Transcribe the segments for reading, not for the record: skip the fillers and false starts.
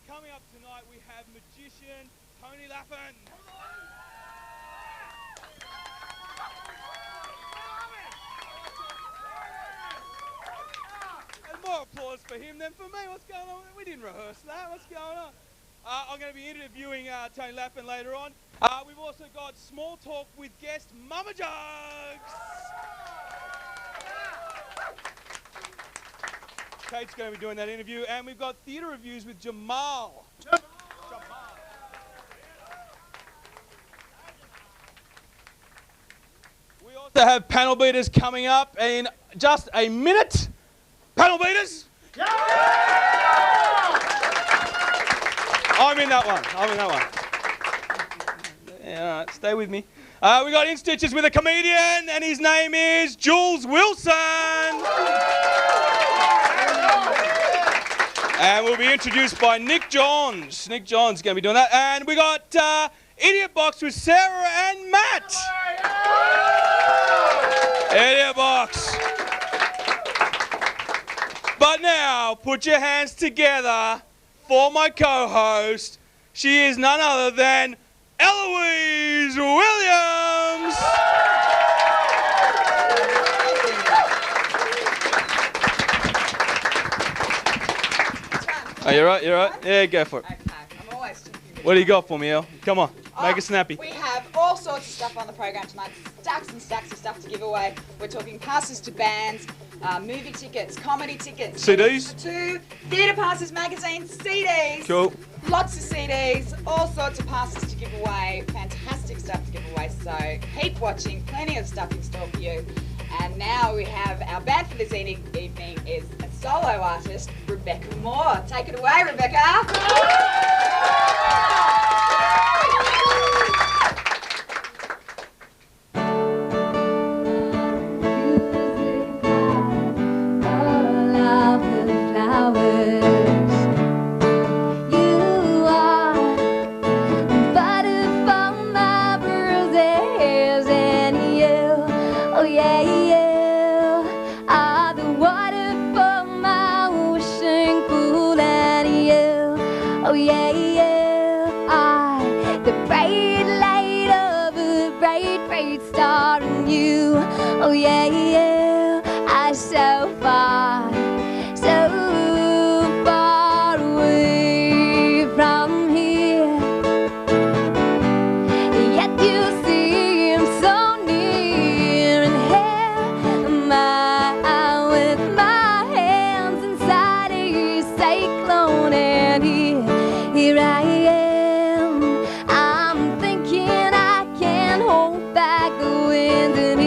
coming up tonight we have magician Tony Laffan. And more applause for him than for me. What's going on? We didn't rehearse that. What's going on? I'm going to be interviewing Tony Laffan later on. We've also got small talk with guest Mama Jugs. Kate's going to be doing that interview, and we've got theatre reviews with Jamal. We also have panel beaters coming up in just a minute. Panel beaters. Yeah! I'm in that one. Yeah, all right, stay with me. We got In Stitches with a comedian, and his name is Jules Wilson. And we'll be introduced by Nick Johns. Nick Johns is going to be doing that. And we got Idiot Box with Sarah and Matt. Idiot Box. But now, put your hands together for my co-host. She is none other than Eloïse Williams. Oh, you're right, Yeah, go for it. Okay, I'm always thinking. What do you got for me, El? Come on, make it snappy. We have all sorts of stuff on the program tonight. Stacks and stacks of stuff to give away. We're talking passes to bands, movie tickets, comedy tickets. CDs? To theatre passes, magazines, CDs. Cool. Lots of CDs, all sorts of passes to give away. Fantastic stuff to give away. So keep watching, plenty of stuff in store for you. And now we have our band for this evening is a solo artist, Rebecca Moore. Take it away, Rebecca. Oh yeah, yeah, I'm so far away from here. Yet you seem so near, and here am I with my hands inside a cyclone, and here I am. I'm thinking I can't hold back the wind, and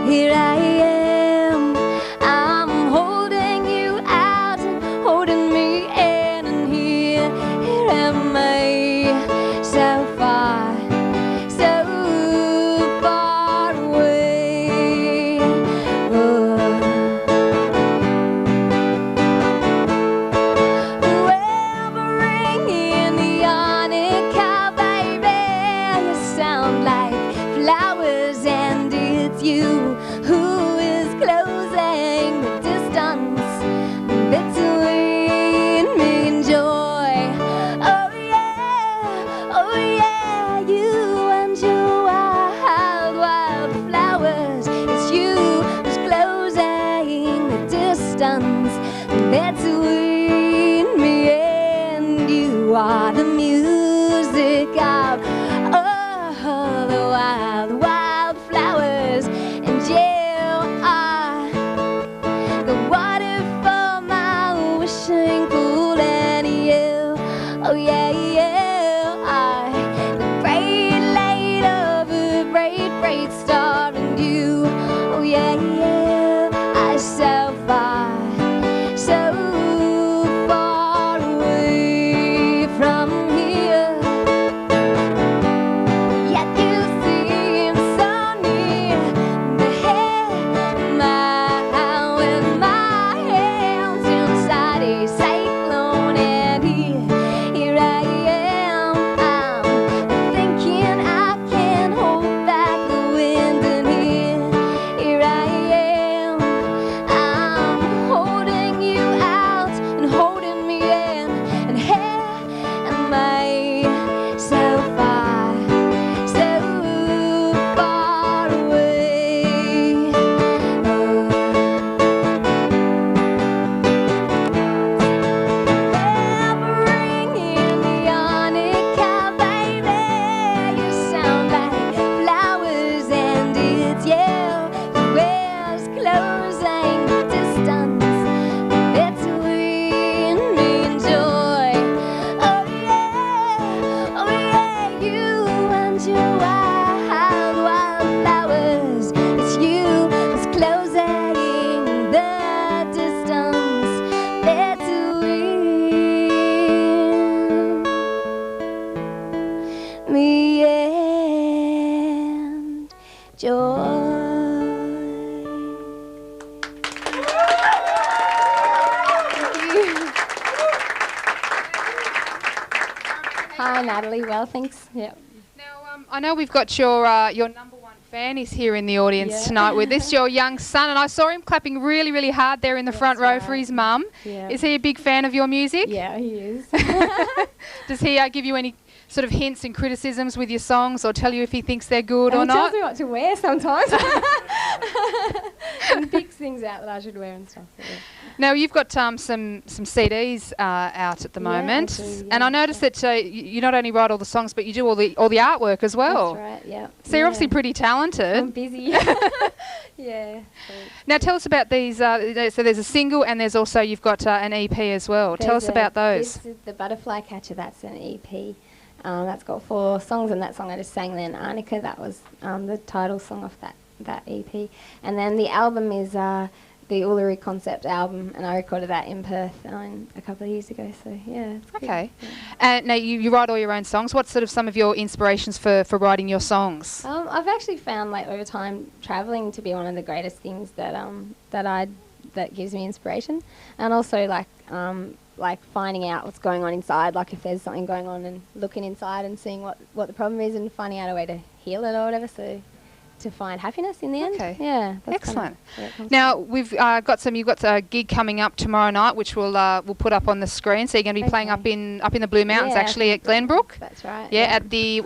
here I am, I'm holding you out, holding me in, and here am I, so far away. Wavering in the arnica, baby, you sound like flowers, and it's you who is closing the distance between me and joy. Oh yeah, you and your wild, wild flowers. It's you who's closing the distance between me and you. Are the music of the wild, wild flowers, and you are the water for my wishing pool, and you, oh yeah, you are the bright light of a bright, bright star, and you, oh yeah, I'm so far away from here. Yet you seem so near, with my hands inside a cyclone, and here I am. Hi, Natalie. Well, thanks. Yep. Now, I know we've got your number one fan is here in the audience tonight with us, your young son, and I saw him clapping really, really hard there in the front row for his mum. Yeah. Is he a big fan of your music? Yeah, he is. Does he give you any sort of hints and criticisms with your songs, or tell you if he thinks they're good or He not? tells me what to wear sometimes. And picks things out that I should wear and stuff. So, yeah. Now, you've got some CDs out at the moment, I do, and I noticed that you not only write all the songs, but you do all the artwork as well. That's right, yeah. So you're obviously pretty talented. I'm busy. Yeah. Now, tell us about these. So there's a single, and there's also you've got an EP as well. Tell us about those. This is the Butterfly Catcher. That's an EP. That's got 4 songs, and that song I just sang then, Arnica, that was the title song off that EP. And then the album is the Uluru concept album, and I recorded that in Perth a couple of years ago, so yeah. It's Okay. good. Yeah. And now you write all your own songs. What's sort of some of your inspirations for writing your songs? I've actually found, like, over time, travelling to be one of the greatest things that gives me inspiration, and also like finding out what's going on inside, like if there's something going on and looking inside and seeing what the problem is and finding out a way to heal it or whatever, so to find happiness in the end. Okay. Yeah. That's Excellent. Kind of Now we've you've got a gig coming up tomorrow night, which we'll put up on the screen. So you're going to be playing up in the Blue Mountains, actually, at Glenbrook. That's right. Yeah, at the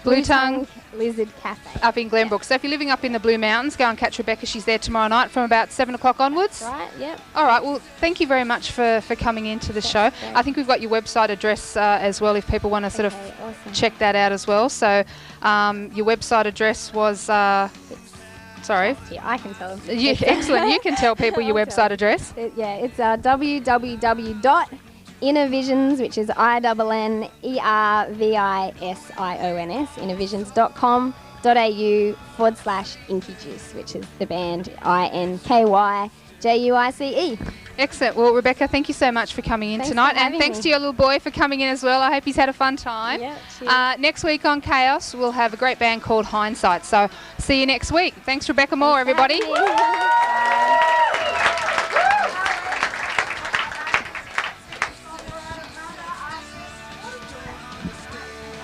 Blue Tongue Lizard Cafe. up in Glenbrook. So if you're living up in the Blue Mountains, go and catch Rebecca. She's there tomorrow night from about 7 o'clock onwards. That's right, yep. All right, well, thank you very much for coming into the show. Great. I think we've got your website address as well if people want to sort of Awesome. check that out as well. So your website address was... sorry. Yeah, I can tell them. Excellent. You can tell people your I'll website tell address. It's www.innervisions, which is INNERVISIONS, innervisions.com.au/Inky Juice, which is the band INKYJUICE. Excellent. Well, Rebecca, thank you so much for coming in Thanks tonight. for And having thanks me. to your little boy for coming in as well. I hope he's had a fun time. Yeah, cheers. Next week on Chaos, we'll have a great band called Hindsight. So see you next week. Thanks, Rebecca Moore, everybody.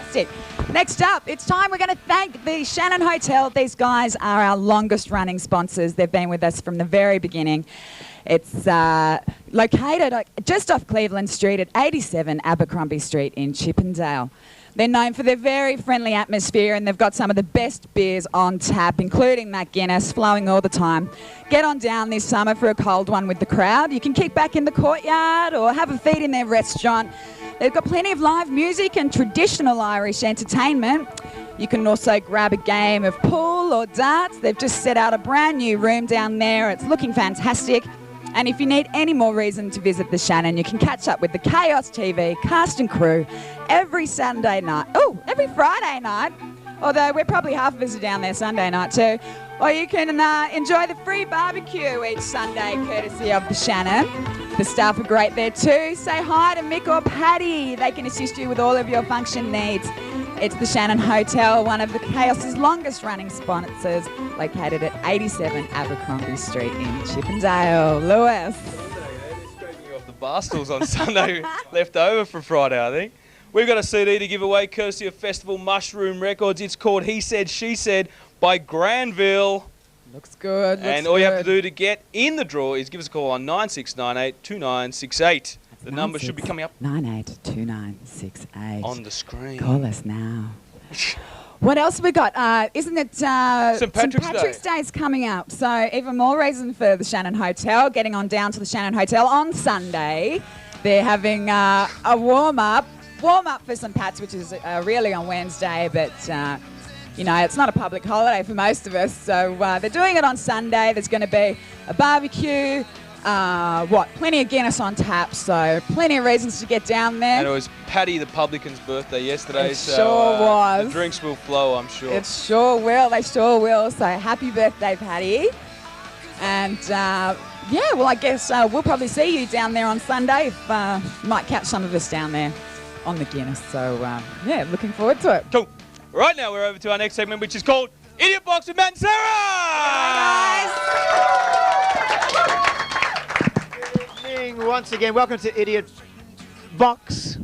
That's it. Next up, it's time we're going to thank the Shannon Hotel. These guys are our longest running sponsors. They've been with us from the very beginning. It's located just off Cleveland Street at 87 Abercrombie Street in Chippendale. They're known for their very friendly atmosphere, and they've got some of the best beers on tap, including that Guinness, flowing all the time. Get on down this summer for a cold one with the crowd. You can kick back in the courtyard or have a feed in their restaurant. They've got plenty of live music and traditional Irish entertainment. You can also grab a game of pool or darts. They've just set out a brand new room down there. It's looking fantastic. And if you need any more reason to visit the Shannon, you can catch up with the Chaos TV cast and crew every Friday night, although we're probably half busy down there Sunday night too. Or you can enjoy the free barbecue each Sunday, courtesy of the Shannon. The staff are great there too. Say hi to Mick or Paddy. They can assist you with all of your function needs. It's the Shannon Hotel, one of the Chaos's longest running sponsors, located at 87 Abercrombie Street in Chippendale. Lewis. They're scraping you off the bar stools on Sunday, left over from Friday, I think. We've got a CD to give away, courtesy of Festival Mushroom Records. It's called He Said, She Said by Granville. Looks good. And all you have to do to get in the draw is give us a call on 9698 2968. The number should be coming up 982968 on the screen. Call us now. What else have we got? Isn't it St. Patrick's Day's coming up? So even more reason for the Shannon Hotel, getting on down to the Shannon Hotel on Sunday. They're having a warm-up for St. Pat's, which is really on Wednesday, but you know, it's not a public holiday for most of us, so they're doing it on Sunday. There's going to be a barbecue, plenty of Guinness on tap, so plenty of reasons to get down there. And it was Paddy the publican's birthday yesterday, It so sure was. The drinks will flow, I'm sure. It sure will, they sure will, so happy birthday, Paddy. And I guess we'll probably see you down there on Sunday. If might catch some of us down there on the Guinness, so looking forward to it. Cool. Right now we're over to our next segment, which is called Idiot Box with Matt and Sarah! Good evening once again. Welcome to Idiot Box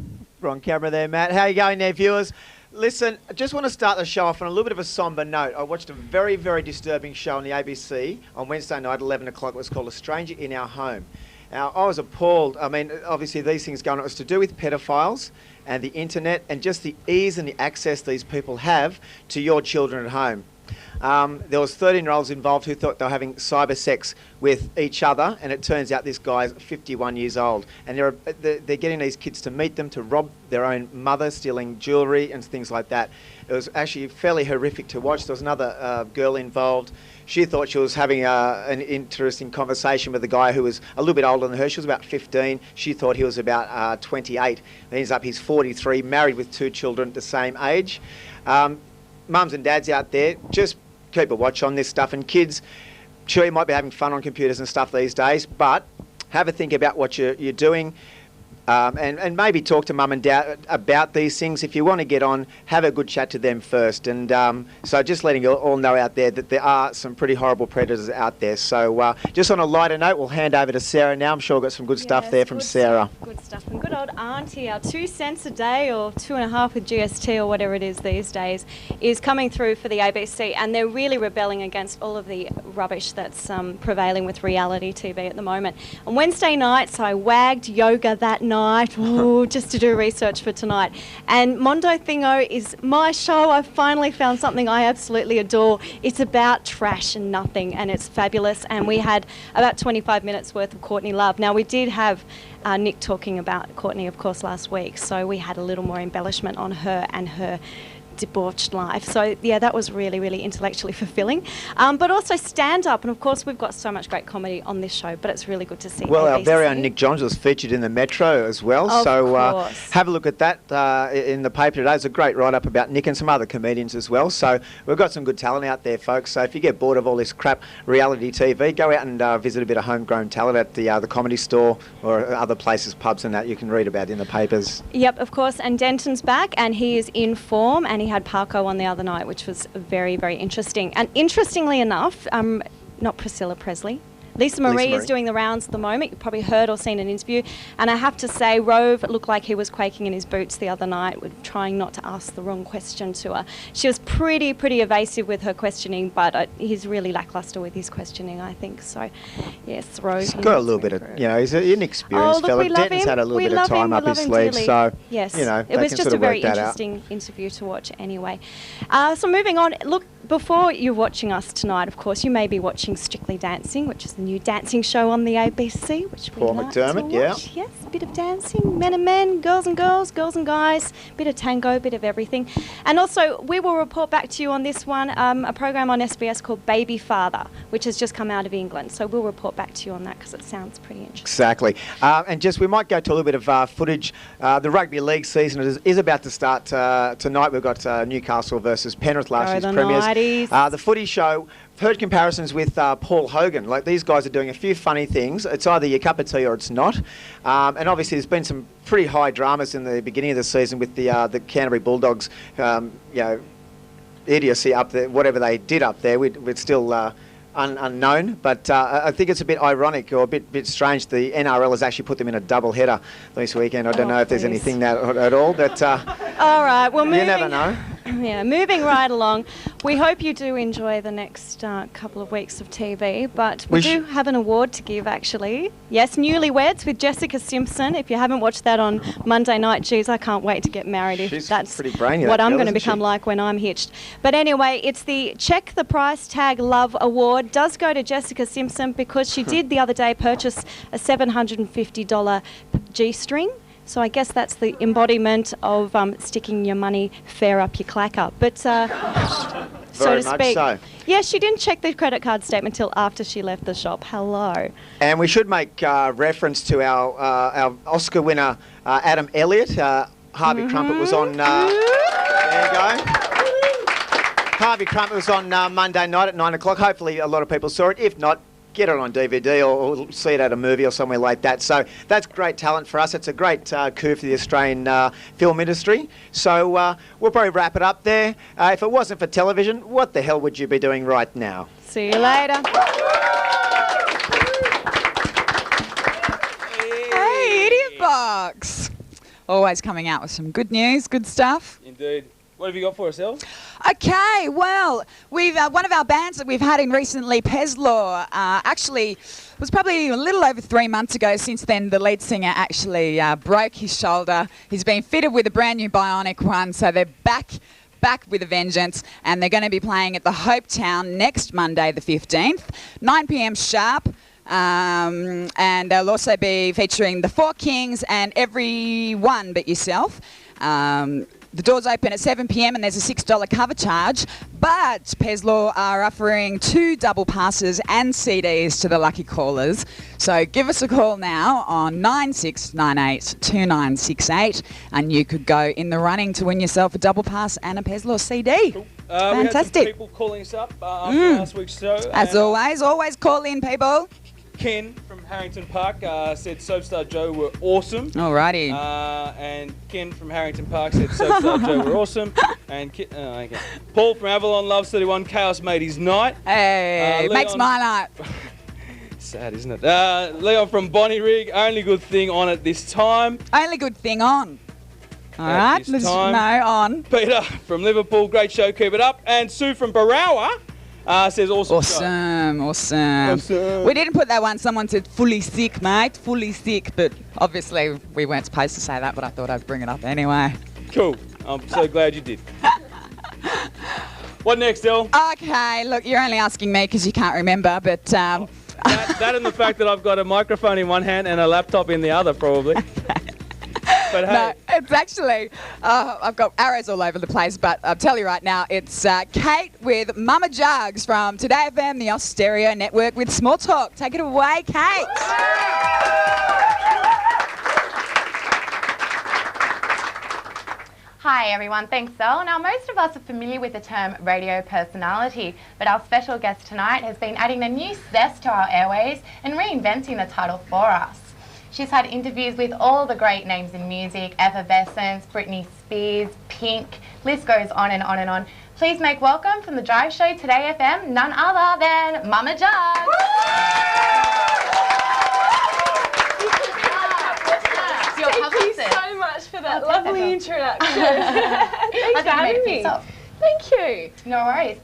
We're on camera there, Matt. How you going there, viewers? Listen, I just want to start the show off on a little bit of a somber note. I watched a very, very disturbing show on the ABC on Wednesday night at 11 o'clock. It was called A Stranger in Our Home. Now, I was appalled. I mean, obviously these things going on. It was to do with pedophiles and the internet and just the ease and the access these people have to your children at home. There was 13-year-olds involved who thought they were having cyber sex with each other, and it turns out this guy's 51 years old. And they're getting these kids to meet them, to rob their own mother, stealing jewellery and things like that. It was actually fairly horrific to watch. There was another girl involved. She thought she was having an interesting conversation with a guy who was a little bit older than her. She was about 15. She thought he was about 28. It ends up he's 43, married with 2 children at the same age. Mums and dads out there, just keep a watch on this stuff. And kids, sure, you might be having fun on computers and stuff these days, but have a think about what you're doing. And maybe talk to mum and dad about these things. If you want to get on, have a good chat to them first. And so just letting you all know out there that there are some pretty horrible predators out there. So just on a lighter note, we'll hand over to Sarah now. I'm sure we've got some good stuff there from Sarah. Good stuff. And good old auntie, our 2 cents a day or 2.5 with GST or whatever it is these days, is coming through for the ABC. And they're really rebelling against all of the rubbish that's prevailing with reality TV at the moment. On Wednesday nights, I wagged yoga that night. Just to do research for tonight. And Mondo Thingo is my show. I've finally found something I absolutely adore. It's about trash and nothing, and it's fabulous. And we had about 25 minutes worth of Courtney Love. Now, we did have Nick talking about Courtney, of course, last week, so we had a little more embellishment on her and her debauched life. So yeah, that was really, really intellectually fulfilling. But also stand up, and of course we've got so much great comedy on this show, but it's really good to see. Well, our very own Nick Johns was featured in the Metro as well. So have a look at that in the paper today. It's a great write-up about Nick and some other comedians as well. So we've got some good talent out there, folks. So if you get bored of all this crap reality TV, go out and visit a bit of homegrown talent at the Comedy Store or other places, pubs and that you can read about in the papers. Yep, of course. And Denton's back, and he is in form, and he had Parko on the other night, which was very, very interesting. And interestingly enough, not Priscilla Presley, Lisa Marie is doing the rounds at the moment. You've probably heard or seen an interview. And I have to say, Rove looked like he was quaking in his boots the other night, with trying not to ask the wrong question to her. She was pretty evasive with her questioning, but he's really lacklustre with his questioning, I think. So, yes, Rove. He's got a little bit of, he's an inexperienced fella. Denton's had a little bit of time up his sleeve, so, yes, it was just a very interesting interview to watch anyway. So moving on, look, before you're watching us tonight, of course, you may be watching Strictly Dancing, which is the new dancing show on the ABC, which we like to watch. Yes, a bit of dancing, men and men, girls and girls, girls and guys, bit of tango, bit of everything. And also, we will report back to you on this one, a program on SBS called Baby Father, which has just come out of England. So we'll report back to you on that because it sounds pretty interesting. Exactly. And just, we might go to a little bit of footage. The rugby league season is about to start tonight. We've got Newcastle versus Penrith, last year's premiers. The footy show, I've heard comparisons with Paul Hogan. Like, these guys are doing a few funny things. It's either your cup of tea or it's not. And obviously there's been some pretty high dramas in the beginning of the season with the Canterbury Bulldogs, idiocy up there, whatever they did up there. We're still unknown, but I think it's a bit ironic or a bit strange. The NRL has actually put them in a double header this weekend. I don't know if there's anything that at all, but all right, well, you never know. Yeah, moving right along. We hope you do enjoy the next couple of weeks of TV, but we do have an award to give, actually. Yes, Newlyweds with Jessica Simpson. If you haven't watched that on Monday night, geez, I can't wait to get married. If that's pretty brainy, what I'm going to become like when I'm hitched. But anyway, it's the Check the Price Tag Love Award. Does go to Jessica Simpson because she did the other day purchase a $750 G-string. So I guess that's the embodiment of sticking your money fair up your clacker. But so to speak. So. Yeah, she didn't check the credit card statement until after she left the shop. Hello. And we should make reference to our Oscar winner, Adam Elliott. Harvey Crumpet was on... there you go. Harvey Crumpet was on Monday night at 9 o'clock. Hopefully a lot of people saw it. If not, get it on DVD or see it at a movie or somewhere like that. So that's great talent for us. It's a great coup for the Australian film industry. So we'll probably wrap it up there. If it wasn't for television, what the hell would you be doing right now? See you later. Hey, Idiot Box. Always coming out with some good news, good stuff. Indeed. What have you got for us, El? Okay, well, we've one of our bands that we've had in recently, Peslaw, actually was probably a little over 3 months ago. Since then, the lead singer actually broke his shoulder. He's been fitted with a brand new bionic one, so they're back with a vengeance, and they're going to be playing at the Hope Town next Monday, the 15th, 9 p.m. sharp. And they'll also be featuring the Four Kings and Everyone But Yourself. The doors open at 7 p.m. and there's a $6 cover charge, but Peslaw are offering 2 double passes and CDs to the lucky callers. So give us a call now on 9698 2968 and you could go in the running to win yourself a double pass and a Peslaw CD. Cool. Fantastic. We had some people calling us up after last week's show. As always call in, people. Ken from Harrington Park said Soapstar Joe were awesome. Alrighty. And Ken from Harrington Park said Soapstar Joe were awesome. And okay. Paul from Avalon loves 31. Chaos made his night. Hey, makes my night. Sad, isn't it? Leon from Bonnie Rig, only good thing on at this time. Only good thing on. All right, let's know on. Peter from Liverpool, great show, keep it up. And Sue from Barawa says awesome show. We didn't put that one. Someone said fully sick, mate, fully sick. But obviously we weren't supposed to say that, but I thought I'd bring it up anyway. Cool. I'm so glad you did. What next, El? Okay, look, you're only asking me because you can't remember, but... that and the fact that I've got a microphone in one hand and a laptop in the other, probably. But hey. No, it's actually, I've got arrows all over the place, but I'll tell you right now, it's Cate with Mama Jugs from Today FM, the Stereo Network with Small Talk. Take it away, Cate. Hi everyone, thanks Elle. Now most of us are familiar with the term radio personality, but our special guest tonight has been adding a new zest to our airways and reinventing the title for us. She's had interviews with all the great names in music, Effervescence, Britney Spears, Pink, list goes on and on and on. Please make welcome from the Drive Show Today FM, none other than Mama Jugs. Thank you so much for that lovely introduction. Thanks for having me. Thank you. No worries.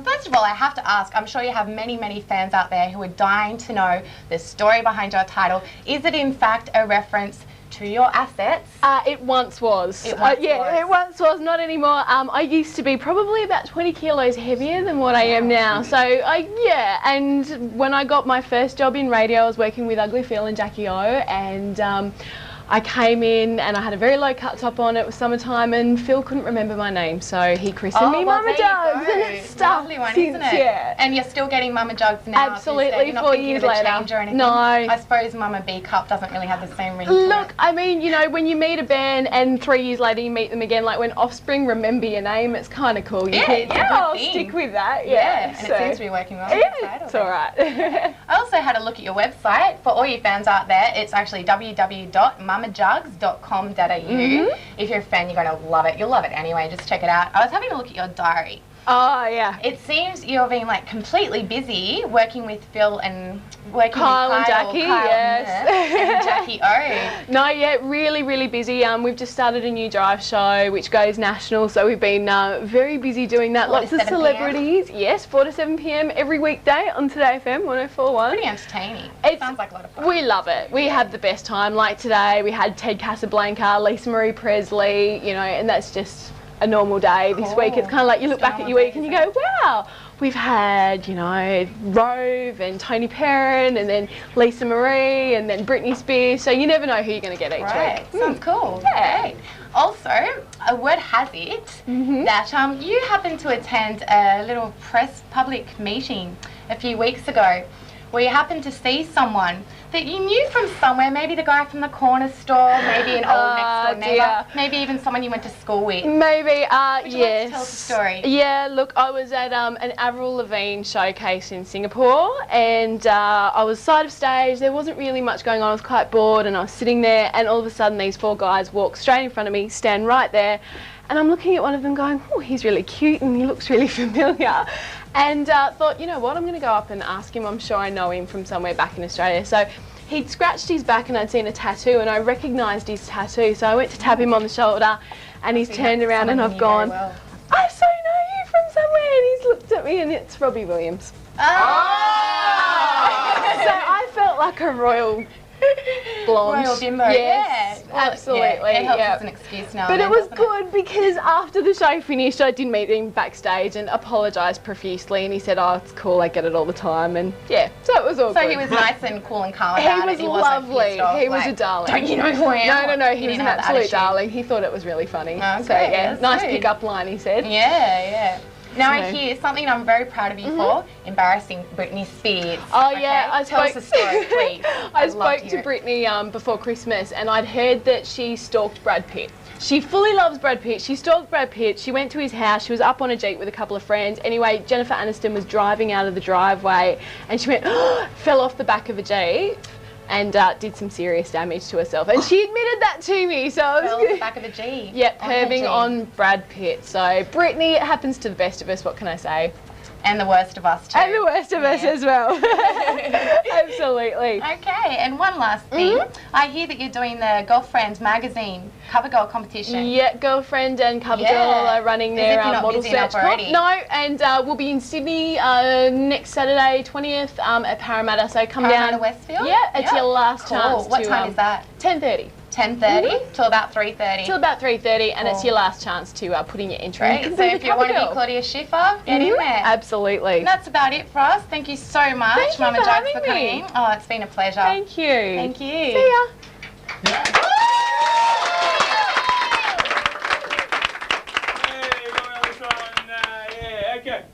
First of all, I have to ask, I'm sure you have many, many fans out there who are dying to know the story behind your title. Is it in fact a reference to your assets? It once was. It once was, not anymore. I used to be probably about 20 kilos heavier than what I am now. So, yeah, and when I got my first job in radio, I was working with Ugly Phil and Jackie O, and I came in and I had a very low cut top on. It was summertime and Phil couldn't remember my name, so he christened me Mama Jugs, and it's stuck one, since, isn't it? Yeah. And you're still getting Mama Jugs now. Absolutely, you're not 4 years later. Change or anything. No. I suppose Mama B Cup doesn't really have the same ring to Look, it. I mean, you know, when you meet a band and 3 years later you meet them again, like when Offspring remember your name, it's kind of cool. You think, I'll stick with that. Yeah, and it seems to be working well. Yeah, it's all right. I also had a look at your website. For all you fans out there, it's actually www.mamajugs.com.au. If you're a fan, you're going to love it. You'll love it anyway. Just check it out. I was having a look at your diary. Oh, yeah. It seems you're being like completely busy working with Phil and working Kyle with and Jackie, yes. and Jackie O. No, yeah, really, really busy. We've just started a new drive show which goes national, so we've been very busy doing that. Lots of celebrities. Yes, 4 to 7 p.m. every weekday on Today FM 104.1. Pretty entertaining. It sounds like a lot of fun. We love it. We have the best time. Like today, we had Ted Casablanca, Lisa Marie Presley, you know, and that's just a normal day. This week it's kind of like you look back at your week and you go, wow, we've had, you know, Rove and Tony Perrin and then Lisa Marie and then Britney Spears, so you never know who you're going to get each week. Sounds cool. Yeah. Great. Also, a word has it that you happened to attend a little press public meeting a few weeks ago where you happened to see someone that you knew from somewhere, maybe the guy from the corner store, maybe an old next door neighbour, maybe even someone you went to school with. Maybe, Would you like to tell us the story? Yeah, look, I was at an Avril Lavigne showcase in Singapore, and I was side of stage. There wasn't really much going on. I was quite bored, and I was sitting there, and all of a sudden these 4 guys walk straight in front of me, stand right there, and I'm looking at one of them going, oh, he's really cute and he looks really familiar. And thought, you know what, I'm going to go up and ask him. I'm sure I know him from somewhere back in Australia. So he'd scratched his back and I'd seen a tattoo and I recognised his tattoo. So I went to tap him on the shoulder and he's turned around and I've gone, I so know you from somewhere. And he's looked at me and it's Robbie Williams. Oh! So I felt like a royal blonde. Royal bimbo. Yes, yeah. Well, absolutely. Yeah, it helps yeah. as an excuse now. But it was good because after the show finished, I did meet him backstage and apologised profusely. And he said, "Oh, it's cool. I get it all the time." And yeah, so it was all good. So he was nice and cool and calm about it. He was lovely. He was a darling. Don't you know who I am? No. He was an absolute darling. He thought it was really funny. Okay, so yeah, nice good. pick-up line. He said. Yeah. Now I hear something I'm very proud of you for, embarrassing Britney Spears. Oh yeah, I Tell us the story, please. I spoke to Britney before Christmas and I'd heard that she stalked Brad Pitt. She fully loves Brad Pitt. She stalked Brad Pitt. She went to his house. She was up on a Jeep with a couple of friends. Anyway, Jennifer Aniston was driving out of the driveway and she went, fell off the back of a Jeep and did some serious damage to herself. And she admitted that to me, so I was Fell off the back of a Jeep. Yep, perving on Brad Pitt. So Britney, it happens to the best of us, what can I say? And the worst of us too. And the worst of us as well. Absolutely. Okay, and one last thing. I hear that you're doing the Girlfriend magazine cover girl competition. Yeah, Girlfriend and Cover Girl are running their model search comp. No, and we'll be in Sydney next Saturday, 20th at Parramatta. So come down. Westfield? Yeah, it's your last chance. What time is that? 10:30. 10:30 till about 3:30. Till about 3:30, and it's your last chance to put in your entry. Great. So if you want to be Claudia Schiffer, get in there. Absolutely. And that's about it for us. Thank you so much, Thank you Mama for Jugs, having for me. coming in. Oh, it's been a pleasure. Thank you. Thank you. See ya. Hey, going on this one. Yeah, okay.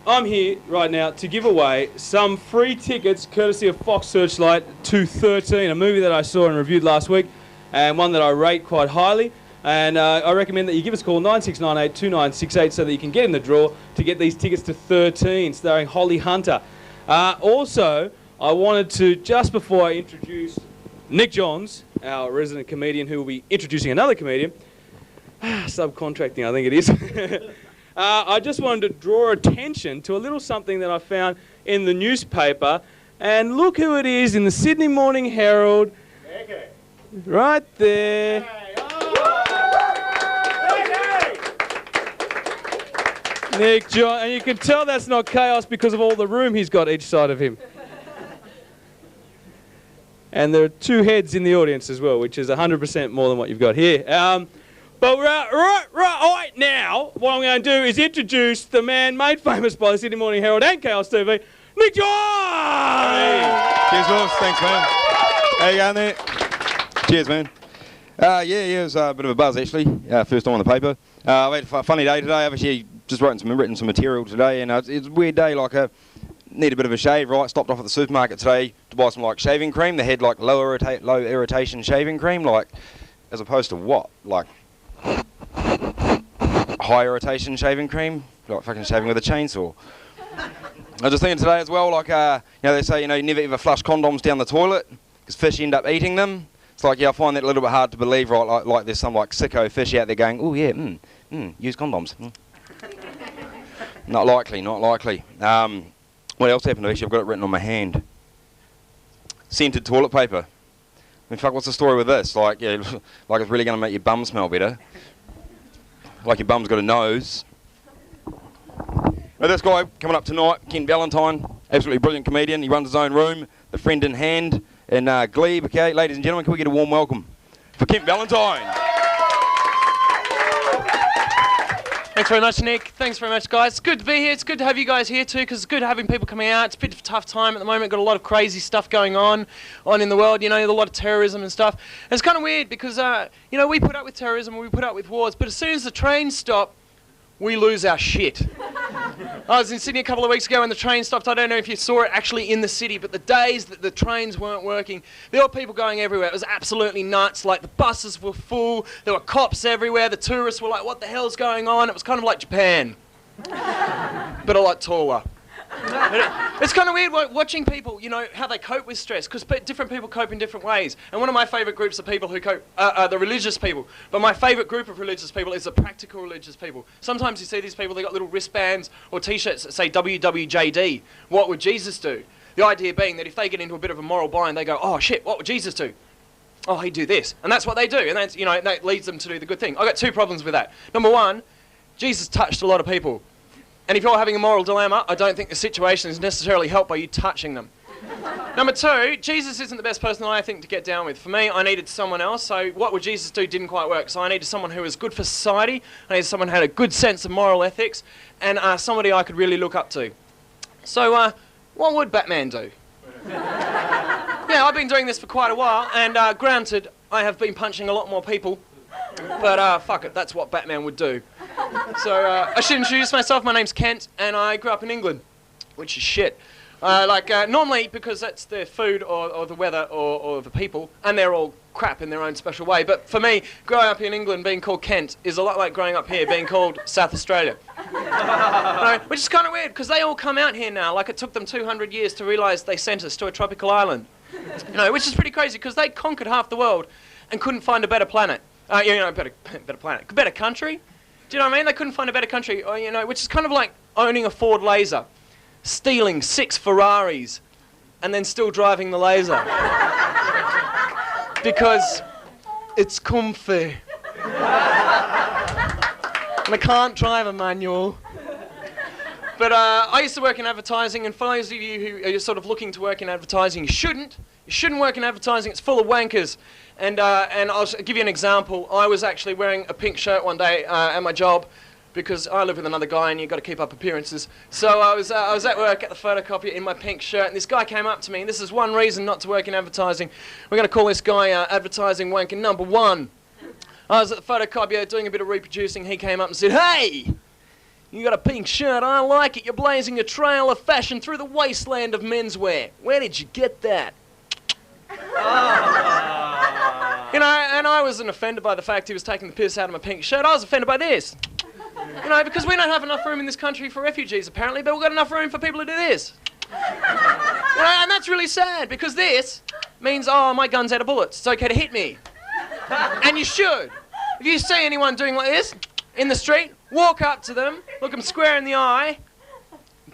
I'm here right now to give away some free tickets courtesy of Fox Searchlight to 13, a movie that I saw and reviewed last week and one that I rate quite highly. And I recommend that you give us a call, 9698-2968, so that you can get in the draw to get these tickets to 13, starring Holly Hunter. Also, I wanted to, just before I introduce Nick Johns, our resident comedian who will be introducing another comedian, subcontracting I think it is, I just wanted to draw attention to a little something that I found in the newspaper. And look who it is in the Sydney Morning Herald. Okay. Right there. Hey. Oh. Nick John, and you can tell that's not chaos because of all the room he's got each side of him. And there are two heads in the audience as well, which is 100% more than what you've got here. But right now, what I'm going to do is introduce the man made famous by the Sydney Morning Herald and Chaos TV, Nick Johns! Hey. Cheers, Lewis. Thanks, man. How you going there? Cheers, man. It was a bit of a buzz, actually. First time on the paper. I had a funny day today. I've actually just written some material today, and it's a weird day. Need a bit of a shave, right? Stopped off at the supermarket today to buy some, shaving cream. They had, low irritation shaving cream, as opposed to what? High irritation shaving cream? Fucking shaving with a chainsaw. I was just thinking today as well, they say, you never ever flush condoms down the toilet because fish end up eating them. It's I find that a little bit hard to believe, right? Like there's some sicko fish out there going, oh yeah, use condoms. Not likely. What else happened? Actually, I've got it written on my hand. Scented toilet paper. What's the story with this? It's really going to make your bum smell better. Like your bum's got a nose. Now this guy coming up tonight, Kent Valentine, absolutely brilliant comedian. He runs his own room, The Friend in Hand, in Glebe. Okay, ladies and gentlemen, can we get a warm welcome for Kent Valentine? Thanks very much, Nick. Thanks very much, guys. It's good to be here. It's good to have you guys here too, because it's good having people coming out. It's a bit of a tough time at the moment. Got a lot of crazy stuff going on in the world. A lot of terrorism and stuff. And it's kind of weird because we put up with terrorism, we put up with wars, but as soon as the trains stop, we lose our shit. I was in Sydney a couple of weeks ago and the train stopped. I don't know if you saw it actually in the city, but the days that the trains weren't working, there were people going everywhere. It was absolutely nuts. The buses were full. There were cops everywhere. The tourists were like, what the hell's going on? It was kind of like Japan, but a lot taller. It's kind of weird watching people, how they cope with stress, because different people cope in different ways. And one of my favourite groups of people who cope are the religious people. But my favourite group of religious people is the practical religious people. Sometimes you see these people, they got little wristbands or T-shirts that say WWJD, what would Jesus do? The idea being that if they get into a bit of a moral bind, they go, oh shit, what would Jesus do? Oh, he'd do this. And that's what they do. And that's, you know, that leads them to do the good thing. I've got two problems with that. Number one, Jesus touched a lot of people. And if you're having a moral dilemma, I don't think the situation is necessarily helped by you touching them. Number two, Jesus isn't the best person I think to get down with. For me, I needed someone else. So what would Jesus do didn't quite work. So I needed someone who was good for society. I needed someone who had a good sense of moral ethics. And somebody I could really look up to. So what would Batman do? Yeah, I've been doing this for quite a while. And granted, I have been punching a lot more people. But fuck it, that's what Batman would do. So I should introduce myself. My name's Kent, and I grew up in England, which is shit. Normally, because that's the food or the weather or the people, and they're all crap in their own special way. But for me, growing up in England, being called Kent is a lot like growing up here, being called South Australia. Which is kind of weird, because they all come out here now. Like, it took them 200 years to realise they sent us to a tropical island. Which is pretty crazy, because they conquered half the world and couldn't find a better planet. Better planet, better country. Do you know what I mean? They couldn't find a better country, which is kind of like owning a Ford Laser, stealing 6 Ferraris, and then still driving the Laser. Because it's comfy. And I can't drive a manual. But I used to work in advertising, and for those of you who are sort of looking to work in advertising, you shouldn't work in advertising. It's full of wankers. And I'll give you an example. I was actually wearing a pink shirt one day at my job, because I live with another guy and you've got to keep up appearances. So I was at work at the photocopier in my pink shirt, and this guy came up to me, and this is one reason not to work in advertising. We're going to call this guy advertising wanker number 1. I was at the photocopier doing a bit of reproducing. He came up and said, "Hey, you got a pink shirt, I like it. You're blazing a trail of fashion through the wasteland of menswear. Where did you get that?" And I wasn't offended by the fact he was taking the piss out of my pink shirt. I was offended by this. Because we don't have enough room in this country for refugees, apparently, but we've got enough room for people to do this. And that's really sad, because this means, oh, my gun's out of bullets. It's okay to hit me. And you should. If you see anyone doing like this in the street, walk up to them, look them square in the eye,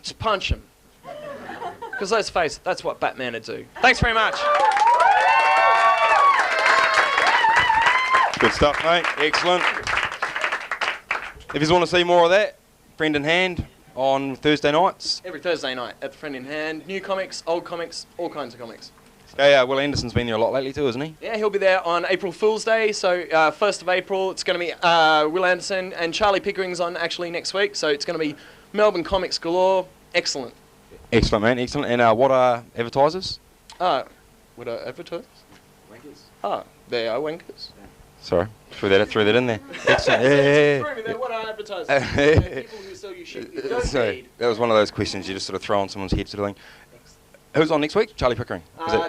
just punch them. Because let's face it, that's what Batman would do. Thanks very much. Good stuff, mate. Excellent. If you want to see more of that, Friend in Hand on Thursday nights. Every Thursday night at the Friend in Hand. New comics, old comics, all kinds of comics. Yeah, Will Anderson's been there a lot lately too, hasn't he? Yeah, he'll be there on April Fool's Day. So 1st of April, it's going to be Will Anderson, and Charlie Pickering's on actually next week. So it's going to be Melbourne comics galore. Excellent. Excellent, man. Excellent. And what are advertisers? What are advertisers? Wankers. They are wankers. Sorry, threw that in there. Excellent. Yeah. What are advertisers? People who sell you shit you don't need. That was one of those questions you just sort of throw on someone's head sort of thing. Who's on next week? Charlie Pickering.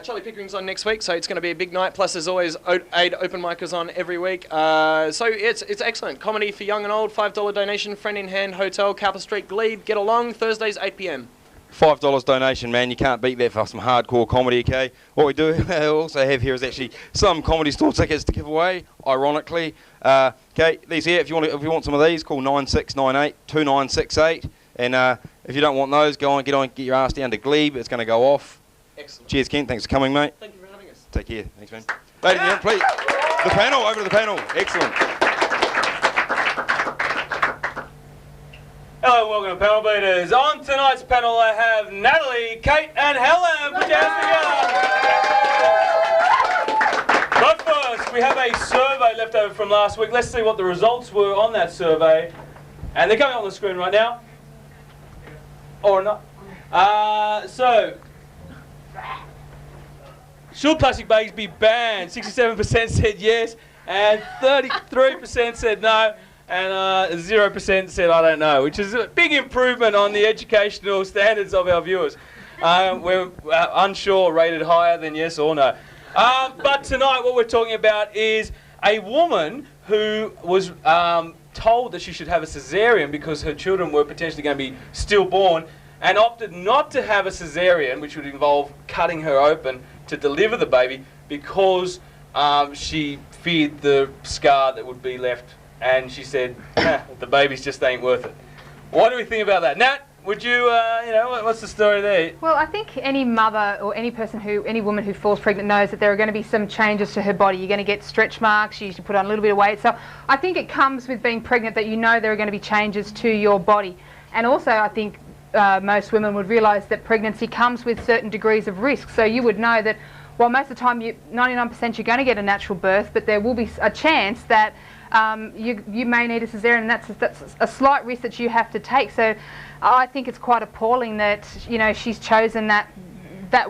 Charlie Pickering's on next week, so it's going to be a big night. Plus, there's always 8 open micers on every week. So it's excellent. Comedy for young and old. $5 donation. Friend in Hand Hotel, Cowper Street, Glebe. Get along. Thursdays 8 p.m. $5 donation, man. You can't beat that for some hardcore comedy, okay? What we do also have here is actually some comedy store tickets to give away, ironically. Okay, these here, if you want some of these, call 9698 2968. And if you don't want those, get your ass down to Glebe. It's going to go off. Excellent. Cheers, Kent. Thanks for coming, mate. Thank you for having us. Take care. Thanks, man. Ladies and gentlemen, please. The panel, over to the panel. Excellent. Hello, welcome to Panel Beaters. On tonight's panel I have Natalie, Cate and Helen. Put your hands together. But first, we have a survey left over from last week. Let's see what the results were on that survey. And they're coming on the screen right now. Or not. Should plastic bags be banned? 67% said yes, and 33% said no. And 0% said, I don't know, which is a big improvement on the educational standards of our viewers. We're unsure, rated higher than yes or no. But tonight what we're talking about is a woman who was told that she should have a caesarean because her children were potentially going to be stillborn, and opted not to have a caesarean, which would involve cutting her open to deliver the baby, because she feared the scar that would be left. And she said, the babies just ain't worth it. What do we think about that? Nat, would you, what's the story there? Well, I think any mother or any woman who falls pregnant knows that there are going to be some changes to her body. You're going to get stretch marks, you usually put on a little bit of weight. So I think it comes with being pregnant that you know there are going to be changes to your body. And also I think most women would realise that pregnancy comes with certain degrees of risk. So you would know that, well, most of the time, 99% you're going to get a natural birth, but there will be a chance that you may need a caesarean, and that's a slight risk that you have to take. So I think it's quite appalling that she's chosen that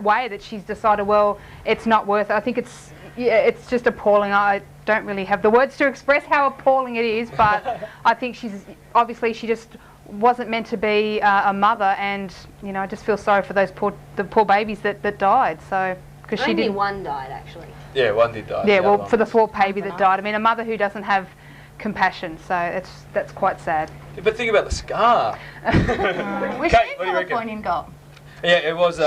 way, that she's decided, well, it's not worth it. I think it's just appalling. I don't really have the words to express how appalling it is, but I think she just wasn't meant to be a mother, and I just feel sorry for the poor babies that died. So because she didn't. One died actually. Yeah, one did die. Yeah, well, for the poor baby that died. I mean, a mother who doesn't have compassion. So that's quite sad. But think about the scar. Was she a Californian girl? Yeah, it was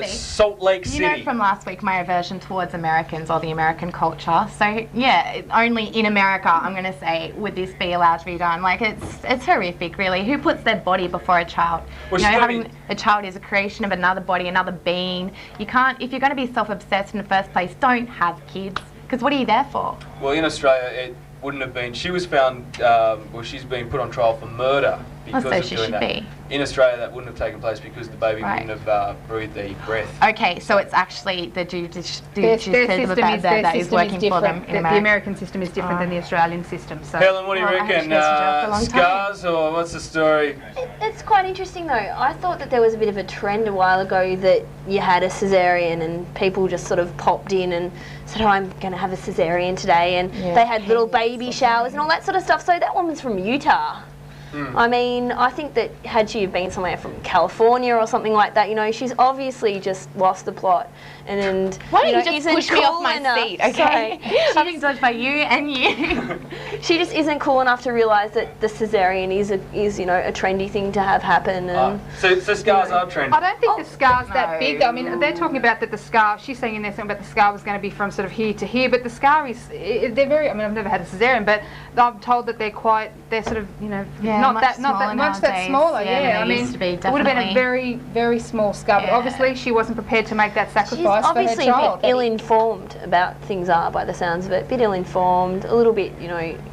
Salt Lake City. You know from last week my aversion towards Americans or the American culture. So yeah, only in America I'm going to say would this be allowed to be done. Like it's horrific, really. Who puts their body before a child? Well, having a child is a creation of another body, another being. You can't, if you're going to be self-obsessed in the first place, don't have kids. Because what are you there for? Well, in Australia it wouldn't have been. She was found. She's been put on trial for murder because of doing that. In Australia, that wouldn't have taken place because the baby wouldn't have breathed the breath. Okay, so it's actually the that is working for them in America. The American system is different than the Australian system. So. Helen, what do you reckon? Scars, or what's the story? It's quite interesting though. I thought that there was a bit of a trend a while ago that you had a caesarean and people just sort of popped in and said, oh, I'm going to have a caesarean today, and they had little baby showers and all that sort of stuff. So that woman's from Utah. I mean, I think that had she been somewhere from California or something like that, she's obviously just lost the plot. And why don't you just push me off my seat, okay? I'm being judged by you and you. She just isn't cool enough to realise that the caesarean is a trendy thing to have happen. And so scars are trendy. I don't think the scar's that big. I mean, they're talking about that the scar. She's saying in there something about the scar was going to be from sort of here to here, but the scar is. They're very. I mean, I've never had a caesarean, but I'm told that they're sort of not that smaller. Yeah, I mean, it would have been a very, very small scar. But obviously, she wasn't prepared to make that sacrifice. She's obviously a bit ill-informed about things by the sounds of it. A bit ill-informed, a little bit,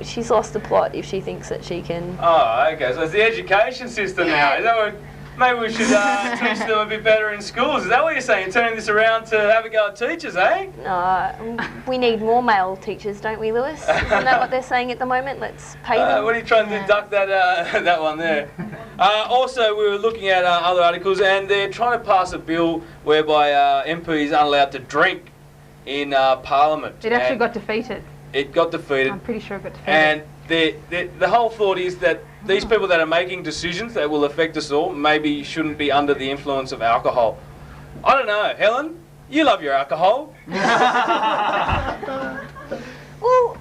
she's lost the plot if she thinks that she can... Oh, okay, so it's the education system now. Is that what... Maybe we should teach them a bit better in schools. Is that what you're saying? You're turning this around to have a go at teachers, eh? No, we need more male teachers, don't we, Lewis? Isn't that what they're saying at the moment? Let's pay them. What are you trying to deduct that one there? Also, we were looking at other articles, and they're trying to pass a bill whereby MPs aren't allowed to drink in Parliament. It actually got defeated. It got defeated. I'm pretty sure it got defeated. And the whole thought is that these people that are making decisions that will affect us all maybe shouldn't be under the influence of alcohol. I don't know, Helen, you love your alcohol. Well,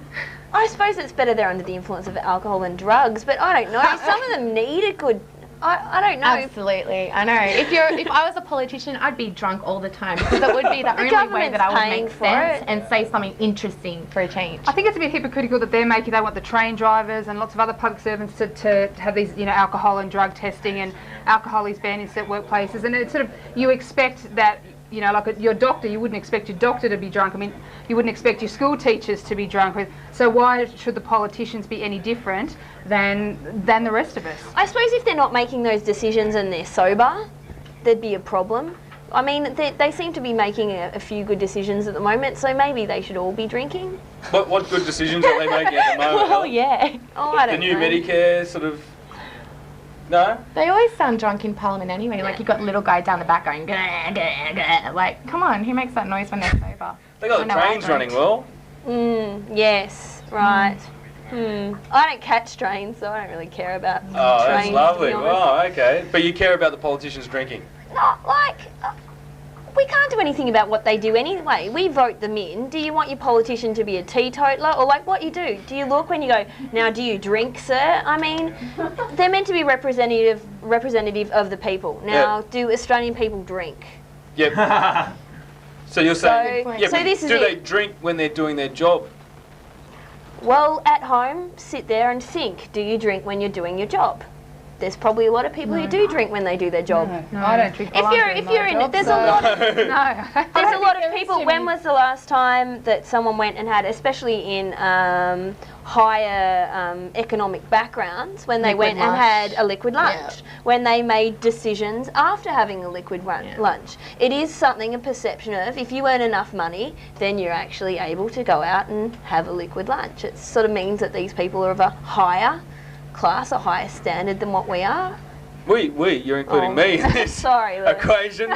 I suppose it's better they're under the influence of alcohol and drugs, but I don't know. Some of them need a good... I don't know. Absolutely, I know. If I was a politician, I'd be drunk all the time because it would be the only way that I would make sense and say something interesting for a change. I think it's a bit hypocritical that they want the train drivers and lots of other public servants to have these, alcohol and drug testing, and alcohol is banned in certain workplaces, and it's sort of, you expect that, like your doctor, you wouldn't expect your doctor to be drunk. I mean, you wouldn't expect your school teachers to be drunk. So why should the politicians be any different than the rest of us? I suppose if they're not making those decisions and they're sober, there'd be a problem. I mean, they seem to be making a few good decisions at the moment, so maybe they should all be drinking. What good decisions are they making at the moment? Well, yeah. Oh, I don't know. The new Medicare sort of... No? They always sound drunk in Parliament anyway. Like, you've got a little guy down the back going, gah, gah, gah. Like, come on, who makes that noise when they're sober? They got the trains running well. Yes, right. I don't catch trains, so I don't really care about trains. Oh, that's lovely. Wow, okay. But you care about the politicians drinking? Not like... we can't do anything about what they do anyway. We vote them in. Do you want your politician to be a teetotaler? Or like what you do? Do you look when you go, now do you drink, sir? I mean, they're meant to be representative of the people. Now, do Australian people drink? Yep. So you're saying, do they drink when they're doing their job? Well, at home, sit there and think. Do you drink when you're doing your job? there's probably a lot of people who do drink when they do their job. No, I don't drink. If you're in it, there's a lot of there's a lot of people. When was the last time that someone went and had, especially in higher economic backgrounds, when they went and had a liquid lunch, when they made decisions after having a liquid lunch? It is something, a perception of, if you earn enough money, then you're actually able to go out and have a liquid lunch. It sort of means that these people are of a higher class, a higher standard than what we are. You're including me in this sorry, equation.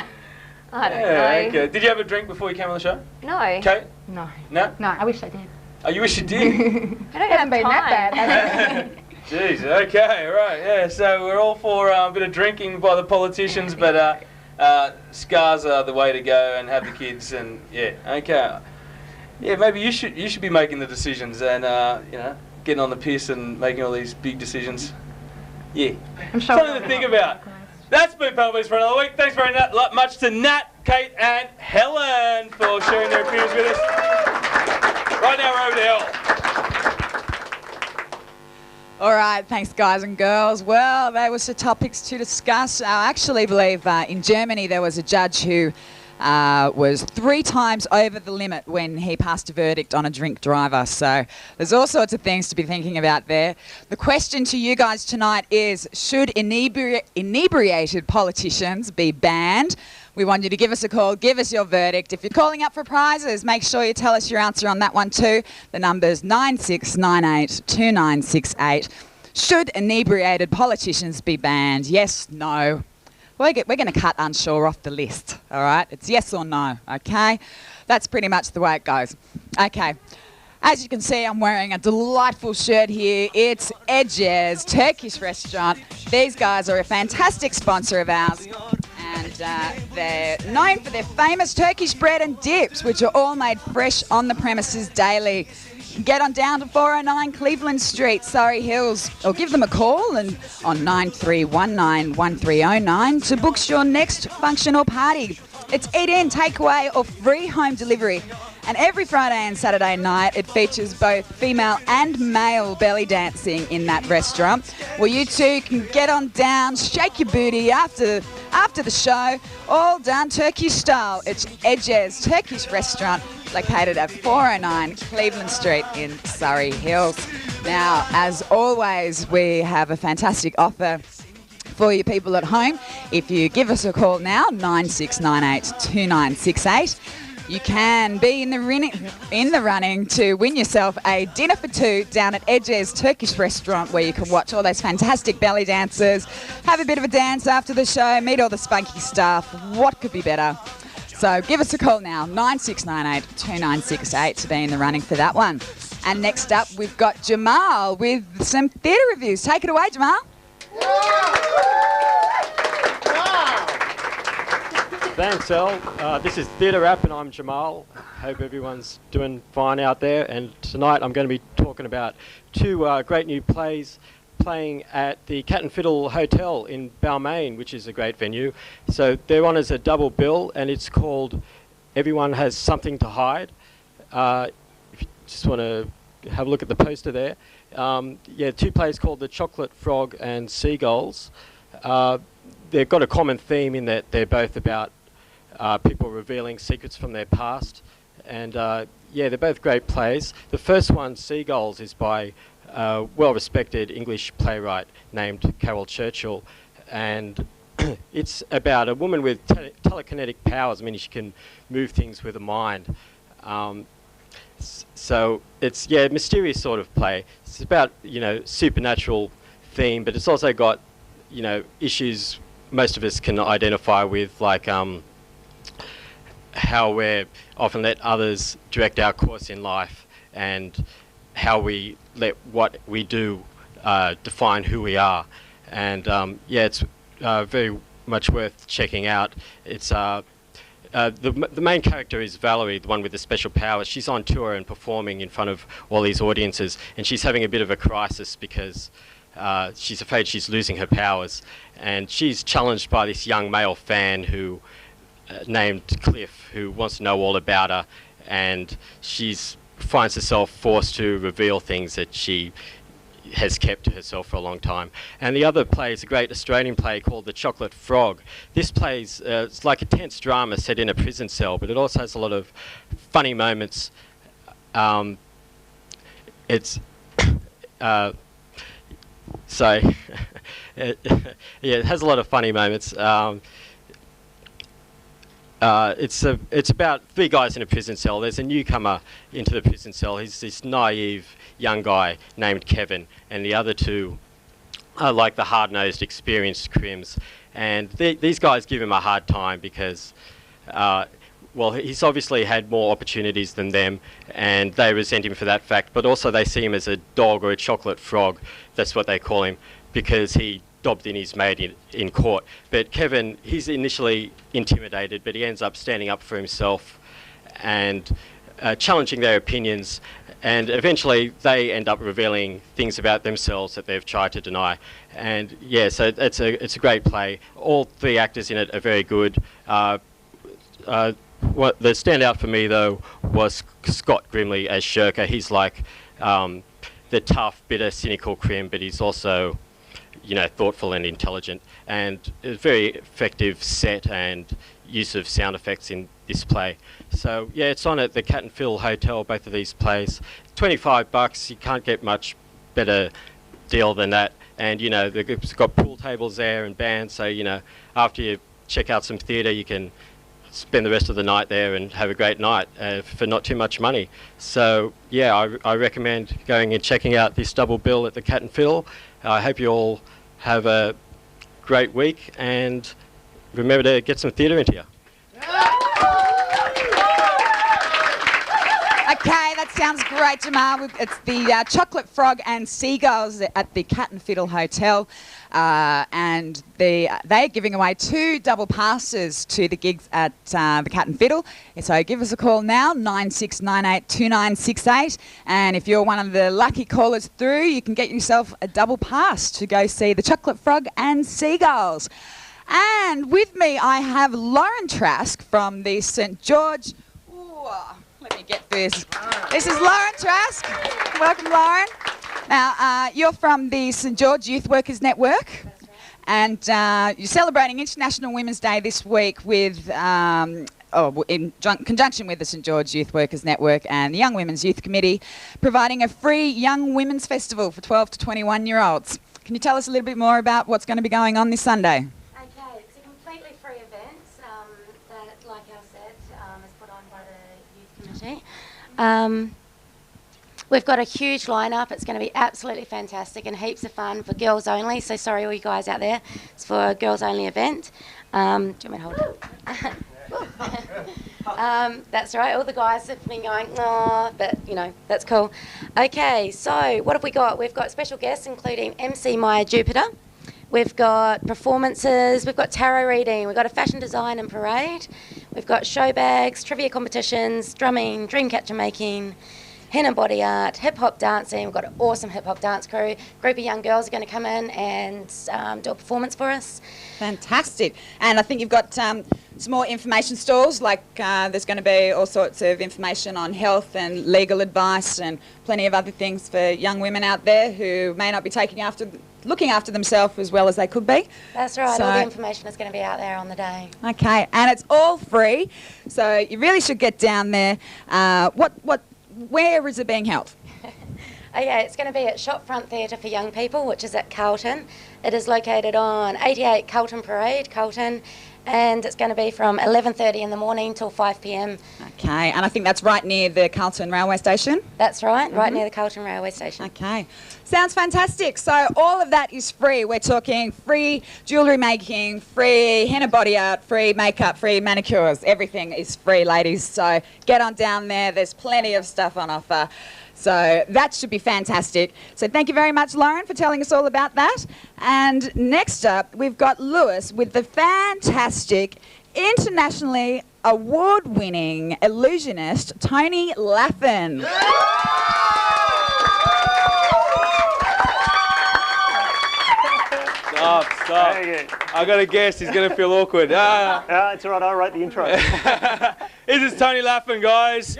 I don't know. Okay. Did you have a drink before you came on the show? No. Kate? No. No? No, I wish I did. Oh, you wish you did? I don't have been time. that bad. Jeez, okay, right, yeah, so we're all for a bit of drinking by the politicians, but scars are the way to go, and have the kids, and yeah, okay. Yeah, maybe you should be making the decisions and, you know, getting on the piss and making all these big decisions. Yeah. I'm sure Something to think about. That's been Pelvis for another week. Thanks very much to Nat, Kate and Helen for sharing their opinions with us. Right now we're over to Hell. All right, thanks guys and girls. Well, there was the topics to discuss. I actually believe in Germany there was a judge who was 3 times over the limit when he passed a verdict on a drink driver. So there's all sorts of things to be thinking about there. The question to you guys tonight is, should inebriated politicians be banned? We want you to give us a call, give us your verdict. If you're calling up for prizes, make sure you tell us your answer on that one too. The number's 9698 2968. Should inebriated politicians be banned? Yes, no. We're going to cut unsure off the list, all right? It's yes or no, okay? That's pretty much the way it goes. Okay. As you can see, I'm wearing a delightful shirt here. It's Ojay's Turkish restaurant. These guys are a fantastic sponsor of ours. And they're known for their famous Turkish bread and dips, which are all made fresh on the premises daily. Get on down to 409 Cleveland Street, Surrey Hills, or give them a call and on 93191309 to book your next function or party. It's eat-in, takeaway or free home delivery. And every Friday and Saturday night, it features both female and male belly dancing in that restaurant. Well, you two can get on down, shake your booty after the show, all done Turkish style. It's Ojay's Turkish restaurant, located at 409 Cleveland Street in Surrey Hills. Now, as always, we have a fantastic offer for you people at home. If you give us a call now, 9698 2968, you can be in the running to win yourself a dinner for 2 down at Ojay's Turkish restaurant, where you can watch all those fantastic belly dancers, have a bit of a dance after the show, meet all the spunky staff. What could be better? So give us a call now, 9698 2968, to be in the running for that one. And next up, we've got Jamal with some theatre reviews. Take it away, Jamal. Thanks, Elle. This is Theatre Rap and I'm Jamal. Hope everyone's doing fine out there. And tonight I'm going to be talking about 2 great new plays playing at the Cat and Fiddle Hotel in Balmain, which is a great venue. So they're on as a double bill, and it's called Everyone Has Something to Hide. If you just want to have a look at the poster there. 2 plays called The Chocolate Frog and Seagulls. They've got a common theme in that they're both about people revealing secrets from their past. And they're both great plays. The first one, Seagulls, is by a well-respected English playwright named Carol Churchill. And it's about a woman with telekinetic powers. I mean, she can move things with a mind. So it's, a mysterious sort of play. It's about, supernatural theme, but it's also got, issues most of us can identify with, like how we're often let others direct our course in life, and how we let what we do define who we are. And it's very much worth checking out. It's the main character is Valerie, the one with the special powers. She's on tour and performing in front of all these audiences, and she's having a bit of a crisis because she's afraid she's losing her powers. And she's challenged by this young male fan who named Cliff, who wants to know all about her, and she finds herself forced to reveal things that she has kept to herself for a long time. And the other play is a great Australian play called The Chocolate Frog. This play's it's like a tense drama set in a prison cell, but it also has a lot of funny moments. It's so yeah, it has a lot of funny moments. It's about 3 guys in a prison cell. There's a newcomer into the prison cell. He's this naive young guy named Kevin, and the other 2 are like the hard-nosed, experienced crims. And these guys give him a hard time because, well, he's obviously had more opportunities than them, and they resent him for that fact. But also they see him as a dog or a chocolate frog. That's what they call him, because he dobbed in his mate in court. But Kevin, he's initially intimidated, but he ends up standing up for himself and challenging their opinions, and eventually they end up revealing things about themselves that they've tried to deny. And yeah, so it's a great play. All 3 actors in it are very good. What the standout for me though was Scott Grimley as Shirker. He's like the tough, bitter, cynical crim, but he's also, you know, thoughtful and intelligent, and a very effective set and use of sound effects in this play. So yeah, it's on at the Cat and Fiddle Hotel, both of these plays. $25, you can't get much better deal than that. And you know, it's got pool tables there and bands, so you know, after you check out some theatre, you can spend the rest of the night there and have a great night for not too much money. So yeah, I recommend going and checking out this double bill at the Cat and Fiddle. I hope you all have a great week, and remember to get some theatre into you. Okay, that sounds great, Jamal. It's the Chocolate Frog and Seagulls at the Cat and Fiddle Hotel, and they're giving away 2 double passes to the gigs at the Cat and Fiddle. So give us a call now, 96982968, and if you're one of the lucky callers through, you can get yourself a double pass to go see the Chocolate Frog and Seagulls. And with me, I have Lauren Trask from the St George. Ooh, let me get this. This is Lauren Trask. Welcome, Lauren. Now, you're from the St George Youth Workers Network. And you're celebrating International Women's Day this week with, in conjunction with the St George Youth Workers Network and the Young Women's Youth Committee, providing a free Young Women's Festival for 12 to 21-year-olds. Can you tell us a little bit more about what's going to be going on this Sunday? Okay, it's a completely free event that, like I said, is put on by the Youth Committee. We've got a huge lineup. It's going to be absolutely fantastic and heaps of fun for girls only. So sorry, all you guys out there. It's for a girls only event. Do you want me to hold it? That's right. All the guys have been going, oh, but you know, that's cool. Okay, so what have we got? We've got special guests including MC Maya Jupiter. We've got performances, we've got tarot reading, we've got a fashion design and parade, we've got show bags, trivia competitions, drumming, dream catcher making, henna body art, hip-hop dancing. We've got an awesome hip-hop dance crew. A group of young girls are going to come in and do a performance for us. Fantastic. And I think you've got some more information stalls, like there's going to be all sorts of information on health and legal advice and plenty of other things for young women out there who may not be looking after themselves as well as they could be. That's right. So, all the information is going to be out there on the day. Okay, and it's all free, so you really should get down there. Where is it being held? Okay, it's going to be at Shopfront Theatre for Young People, which is at Carlton. It is located on 88 Carlton Parade, Carlton, and it's going to be from 11:30 in the morning till 5 p.m. Okay, and I think that's right near the Carlton Railway Station? That's right, right near the Carlton Railway Station. Okay, sounds fantastic. So all of that is free. We're talking free jewellery making, free henna body art, free makeup, free manicures. Everything is free, ladies. So get on down there. There's plenty of stuff on offer. So that should be fantastic. So thank you very much, Lauren, for telling us all about that. And next up, we've got Lewis with the fantastic, internationally award-winning illusionist Tony Laffan. Stop. I got a guess. He's going to feel awkward. It's all right. I'll write the intro. This is Tony Laffan, guys.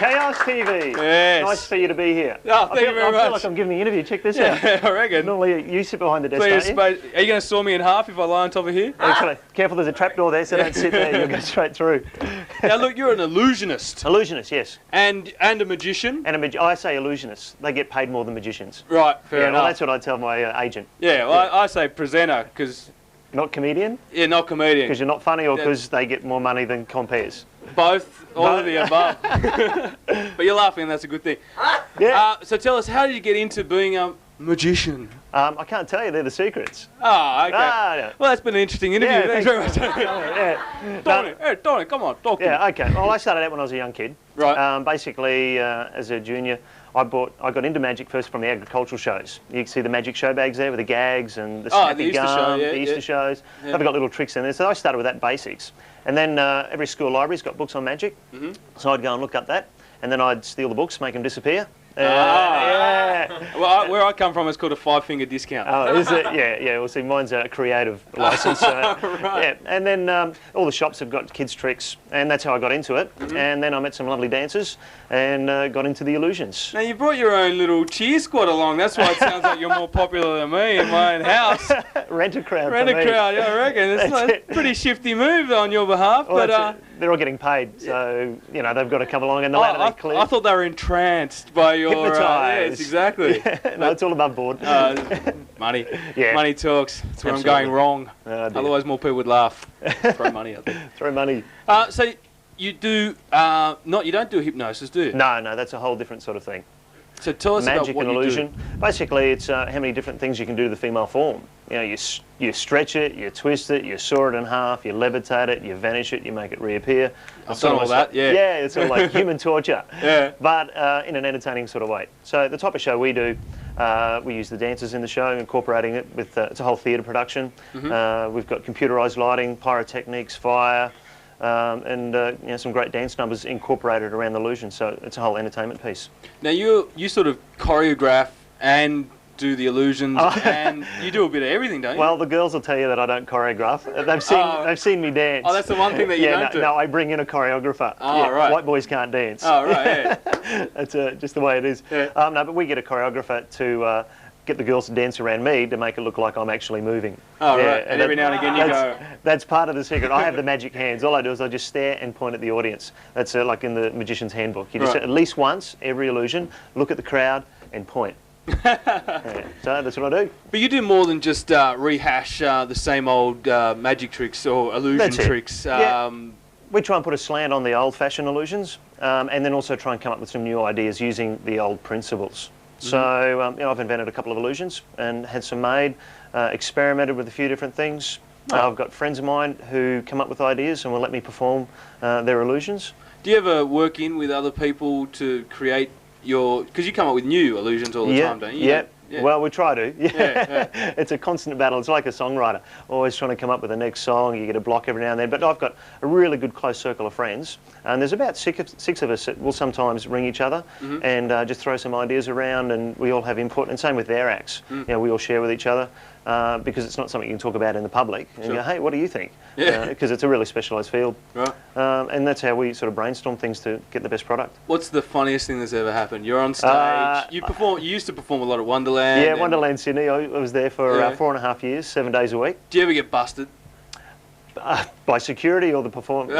Chaos TV. Yes. Nice for you to be here. Oh, thank you very much. I feel like I'm giving the interview. Check this out. Yeah, I reckon. Normally you sit behind the desk, Please, don't you? mate, are you going to saw me in half if I lie on top of here? Actually, careful, there's a trapdoor there, so don't sit there. You'll go straight through. Now, look, you're an illusionist. Illusionist, yes. And a magician. And I say illusionists. They get paid more than magicians. Right, fair yeah, enough. Well, that's what I tell my agent. Yeah, well, I say presenter because... Not comedian? Yeah, not comedian. Because you're not funny or because they get more money than comperes? Both, all of the above. But you're laughing, and that's a good thing. Yeah. So tell us, how did you get into being a magician? I can't tell you, they're the secrets. Oh, okay. Yeah. Well, that's been an interesting interview. Yeah, Thanks very much. Tony, come on, talk to me. Yeah, okay. Well, I started out when I was a young kid. Right. Basically, as a junior, I got into magic first from the agricultural shows. You can see the magic show bags there with the gags and the snappy gum, the Easter shows. Yeah. They've got little tricks in there. So I started with that basics. And then every school library's got books on magic. So I'd go and look up that. And then I'd steal the books, make them disappear. Yeah. Well, where I come from, it's called a 5-finger discount. Oh, is it? Yeah. Well, see, mine's a creative license. Right. Yeah. And then all the shops have got kids' tricks, and that's how I got into it. And then I met some lovely dancers and got into the illusions. Now, you brought your own little cheer squad along. That's why it sounds like you're more popular than me in my own house. Rent a crowd. Rent a crowd, yeah, I reckon. It's a pretty shifty move on your behalf. Well, but they're all getting paid, so you know they've got to come along and the ladder they clear. I thought they were entranced by your hypnotised. yes, exactly. Yeah, no, it's all above board. Money. Yeah. Money talks. That's where I'm going wrong. Otherwise, more people would laugh. Throw money at them. Throw money. So you do you don't do hypnosis, do you? No, that's a whole different sort of thing. So tell us Magic about what and illusion. you do. Basically, it's how many different things you can do to the female form. You know, you stretch it, you twist it, you saw it in half, you levitate it, you vanish it, you make it reappear. I've done all that, yeah. Yeah, it's sort of like human torture. Yeah. But in an entertaining sort of way. So the type of show we do, we use the dancers in the show, incorporating it with it's a whole theatre production. We've got computerised lighting, pyrotechnics, fire. And you know, some great dance numbers incorporated around the illusion, so it's a whole entertainment piece. Now you sort of choreograph and do the illusions, and you do a bit of everything, don't you? Well, the girls will tell you that I don't choreograph. They've seen me dance. Oh, that's the one thing that you don't do. No, I bring in a choreographer. Oh, right. White boys can't dance. Oh, right, yeah. That's just the way it is. Yeah. No, but we get a choreographer to get the girls to dance around me to make it look like I'm actually moving. Oh, right. And every now and again you go... That's part of the secret. I have the magic hands. All I do is I just stare and point at the audience. That's like in the Magician's Handbook. You just at least once, every illusion, look at the crowd and point. Yeah. So that's what I do. But you do more than just rehash the same old magic tricks or illusion tricks. We try and put a slant on the old-fashioned illusions and then also try and come up with some new ideas using the old principles. So you know, I've invented a couple of illusions and had some made, experimented with a few different things. I've got friends of mine who come up with ideas and will let me perform their illusions. Do you ever work in with other people to create your... Because you come up with new illusions all the time, don't you? Yeah. Well, we try to. It's a constant battle. It's like a songwriter, always trying to come up with the next song. You get a block every now and then. But I've got a really good close circle of friends, and there's about six of us that will sometimes ring each other and just throw some ideas around, and we all have input. And same with their acts. You know, we all share with each other because it's not something you can talk about in the public. And you go, hey, what do you think? Because it's a really specialised field. Right. And that's how we sort of brainstorm things to get the best product. What's the funniest thing that's ever happened? You're on stage. You used to perform a lot at Wonderland. Yeah, Wonderland Sydney. I was there for 4.5 years, 7 days a week. Do you ever get busted? By security or the performance?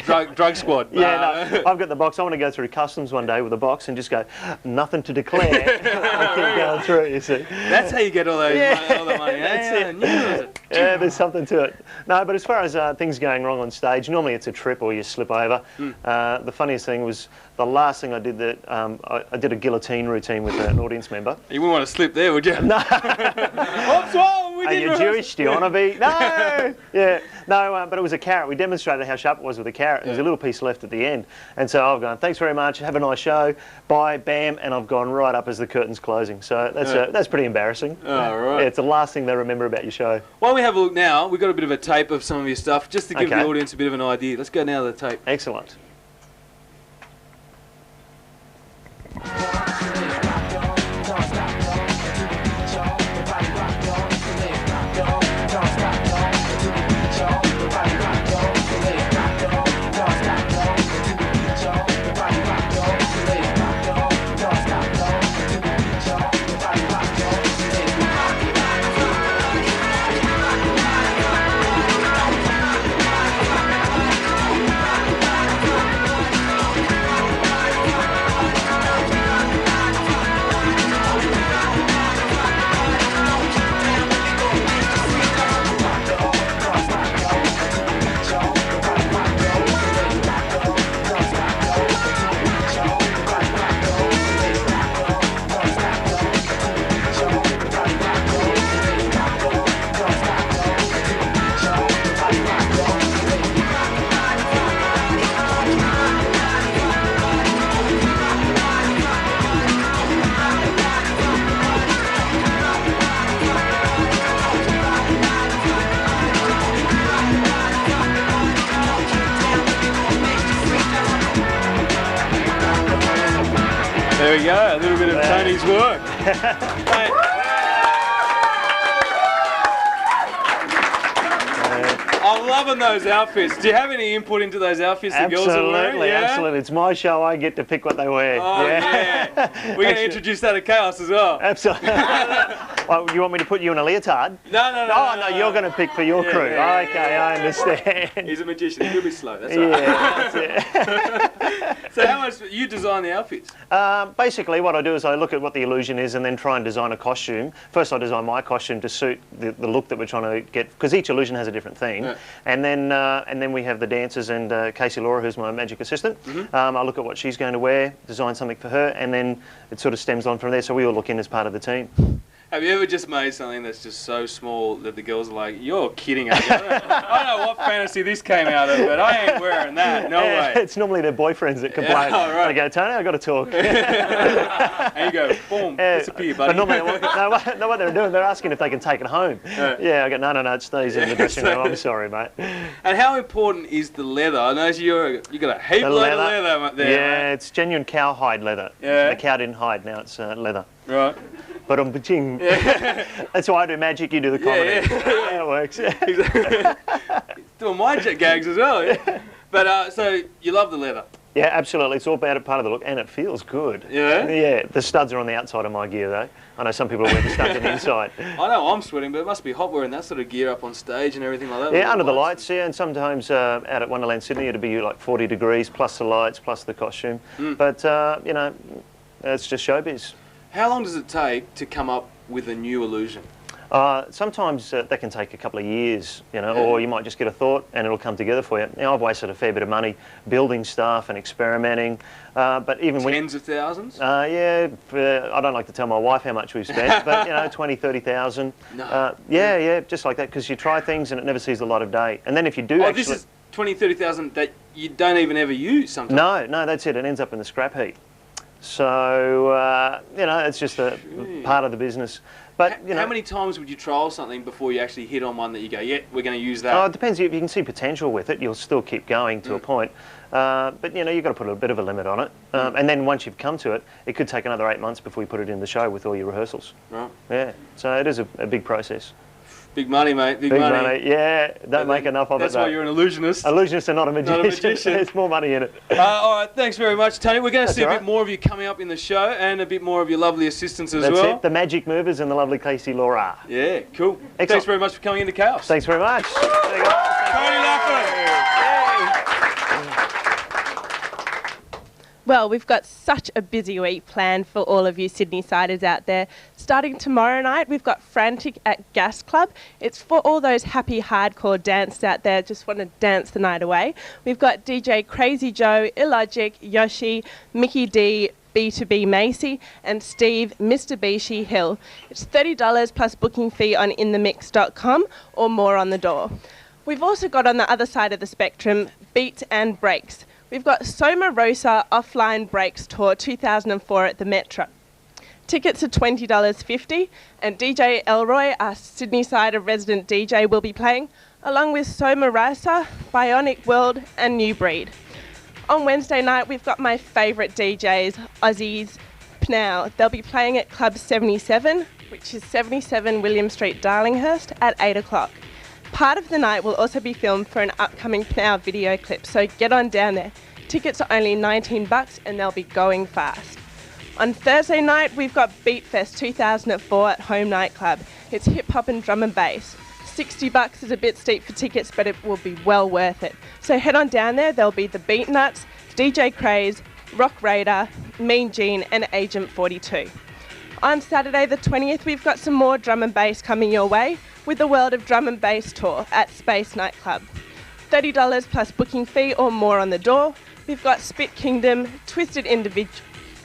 Drug squad. Yeah, no, I've got the box. I want to go through customs one day with a box and just go, nothing to declare. I keep going through, you see. That's how you get all those all the money. Yeah, there's something to it. No, but as far as things going wrong on stage, normally it's a trip or you slip over. The funniest thing was the last thing I did that I did a guillotine routine with an audience member. You wouldn't want to slip there, would you? No. What's wrong? Are you Jewish? Do you want to be? No. Yeah. No, but it was a carrot. We demonstrated how sharp it was with a carrot. There's a little piece left at the end. And so I've gone, thanks very much, have a nice show, bye, bam, and I've gone right up as the curtain's closing. So that's pretty embarrassing. Oh, right. Yeah, it's the last thing they remember about your show. While we have a look now, we've got a bit of a tape of some of your stuff, just to give the audience a bit of an idea. Let's go now to the tape. Excellent. There we go, a little bit of Tony's work. Hey. I'm loving those outfits. Do you have any input into those outfits the girls are wearing? Absolutely, absolutely. It's my show. I get to pick what they wear. Oh, yeah. We're going to introduce that to Chaos as well. Absolutely. Well, you want me to put you in a leotard? No, You're going to pick for your crew. Yeah. Okay, I understand. He's a magician. He'll be slow. That's all right. That's it. So how much you design the outfits? Basically, what I do is I look at what the illusion is and then try and design a costume. First, I design my costume to suit the look that we're trying to get, because each illusion has a different theme. Yeah. And then we have the dancers and Casey Laura, who's my magic assistant. I look at what she's going to wear, design something for her, and then it sort of stems on from there. So we all look in as part of the team. Have you ever just made something that's just so small that the girls are like, you're kidding, I don't know what fantasy this came out of, but I ain't wearing that, no way. It's normally their boyfriends that complain. Yeah, right. I go, Tony, I've got to talk. And you go, boom, disappear, buddy. But normally, no, what they're doing, they're asking if they can take it home. Yeah, I go, no, it stays in the dressing room. I'm sorry, mate. And how important is the leather? I know you got a heap load of leather there. Yeah, it's genuine cowhide leather. Yeah. The cow didn't hide, now it's leather. Right. But I'm bitching. That's why I do magic, you do the comedy. Yeah, it works. Doing my gags as well. Yeah. But so you love the leather. Yeah, absolutely. It's all about a part of the look, and it feels good. Yeah? Yeah. The studs are on the outside of my gear, though. I know some people wear the studs on the inside. I know I'm sweating, but it must be hot wearing that sort of gear up on stage and everything like that. Yeah, under the lights, yeah, and sometimes out at Wonderland Sydney it'll be like 40 degrees, plus the lights, plus the costume. But, you know, it's just showbiz. How long does it take to come up with a new illusion? Sometimes that can take a couple of years, you know, or you might just get a thought and it'll come together for you. Now, I've wasted a fair bit of money building stuff and experimenting, but even Tens of thousands? Yeah, I don't like to tell my wife how much we've spent, but, you know, 20, 30,000. No. Yeah, just like that, because you try things and it never sees the light of day. And then if you do actually... this is 20, 30,000 that you don't even ever use sometimes? No, that's it. It ends up in the scrap heap. So, you know, it's just a part of the business. But, you know, how many times would you trial something before you actually hit on one that you go, yeah, we're going to use that? Oh, it depends. If you can see potential with it, you'll still keep going to a point. But, you know, you've got to put a bit of a limit on it. And then once you've come to it, it could take another 8 months before you put it in the show with all your rehearsals. Right. Yeah. So it is a big process. Big money, mate. Big money. Yeah, don't make enough of it. That's why you're an illusionist. Illusionist and not a magician. Not a magician. There's more money in it. All right, thanks very much, Tony. We're going to see a bit more of you coming up in the show and a bit more of your lovely assistants as well. That's it, the magic movers and the lovely Casey Laura. Yeah, cool. Excellent. Thanks very much for coming into Chaos. Thanks very much. Tony Laffan. Well, we've got such a busy week planned for all of you Sydney-siders out there. Starting tomorrow night, we've got Frantic at Gas Club. It's for all those happy hardcore dancers out there just want to dance the night away. We've got DJ Crazy Joe, Illogic, Yoshi, Mickey D, B2B Macy, and Steve, Mr. Bishi Hill. It's $30 plus booking fee on inthemix.com or more on the door. We've also got on the other side of the spectrum, Beats and Breaks. We've got Soma Rosa Offline Breaks Tour 2004 at the Metro. Tickets are $20.50, and DJ Elroy, our Sydney-side resident DJ, will be playing, along with Soma Rosa, Bionic World, and New Breed. On Wednesday night, we've got my favourite DJs, Aussies, Pnow. They'll be playing at Club 77, which is 77 William Street, Darlinghurst, at 8 o'clock. Part of the night will also be filmed for an upcoming Pnow video clip, so get on down there. Tickets are only $19 and they'll be going fast. On Thursday night, we've got Beatfest 2004 at Home Nightclub. It's hip-hop and drum and bass. $60 is a bit steep for tickets, but it will be well worth it. So head on down there. There'll be the Beat Nuts, DJ Craze, Rock Raider, Mean Gene, and Agent 42. On Saturday the 20th, we've got some more drum and bass coming your way with the World of Drum and Bass Tour at Space Nightclub. $30 plus booking fee or more on the door. We've got Spit Kingdom, Twisted Individual,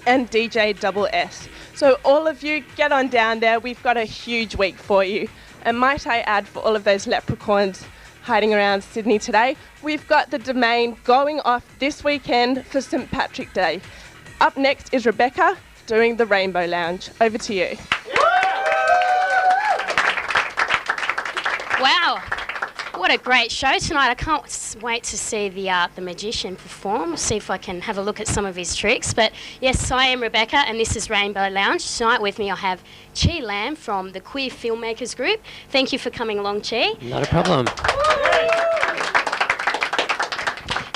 and DJ Double S. So all of you, get on down there. We've got a huge week for you. And might I add, for all of those leprechauns hiding around Sydney today, we've got the Domain going off this weekend for St. Patrick's Day. Up next is Rebecca doing the Rainbow Lounge. Over to you. Wow, what what a great show tonight. I can't wait to see the magician perform, see if I can have a look at some of his tricks. But yes, I am Rebecca and this is Rainbow Lounge. Tonight with me I have Chee Lamb from the Queer Filmmakers Group. Thank you for coming along, Chee. Not a problem.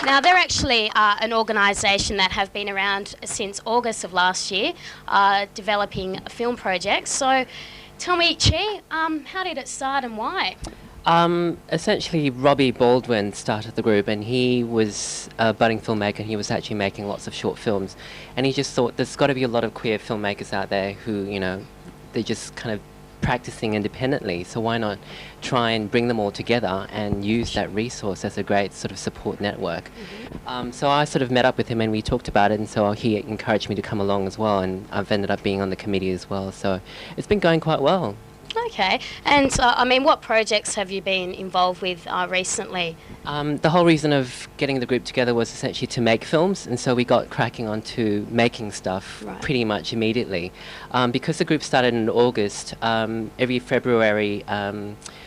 Now, they're actually an organisation that have been around since August of last year, developing film projects. So tell me, Chee, how did it start and why? Essentially, Robbie Baldwin started the group, and he was a budding filmmaker, and he was actually making lots of short films. And he just thought there's got to be a lot of queer filmmakers out there who, you know, they're just kind of practicing independently, so why not try and bring them all together and use that resource as a great sort of support network. So I sort of met up with him and we talked about it, and so he encouraged me to come along as well, and I've ended up being on the committee as well, so it's been going quite well. Okay, and I mean, what projects have you been involved with recently? The whole reason of getting the group together was essentially to make films, and so we got cracking on to making stuff pretty much immediately. Because the group started in August, every February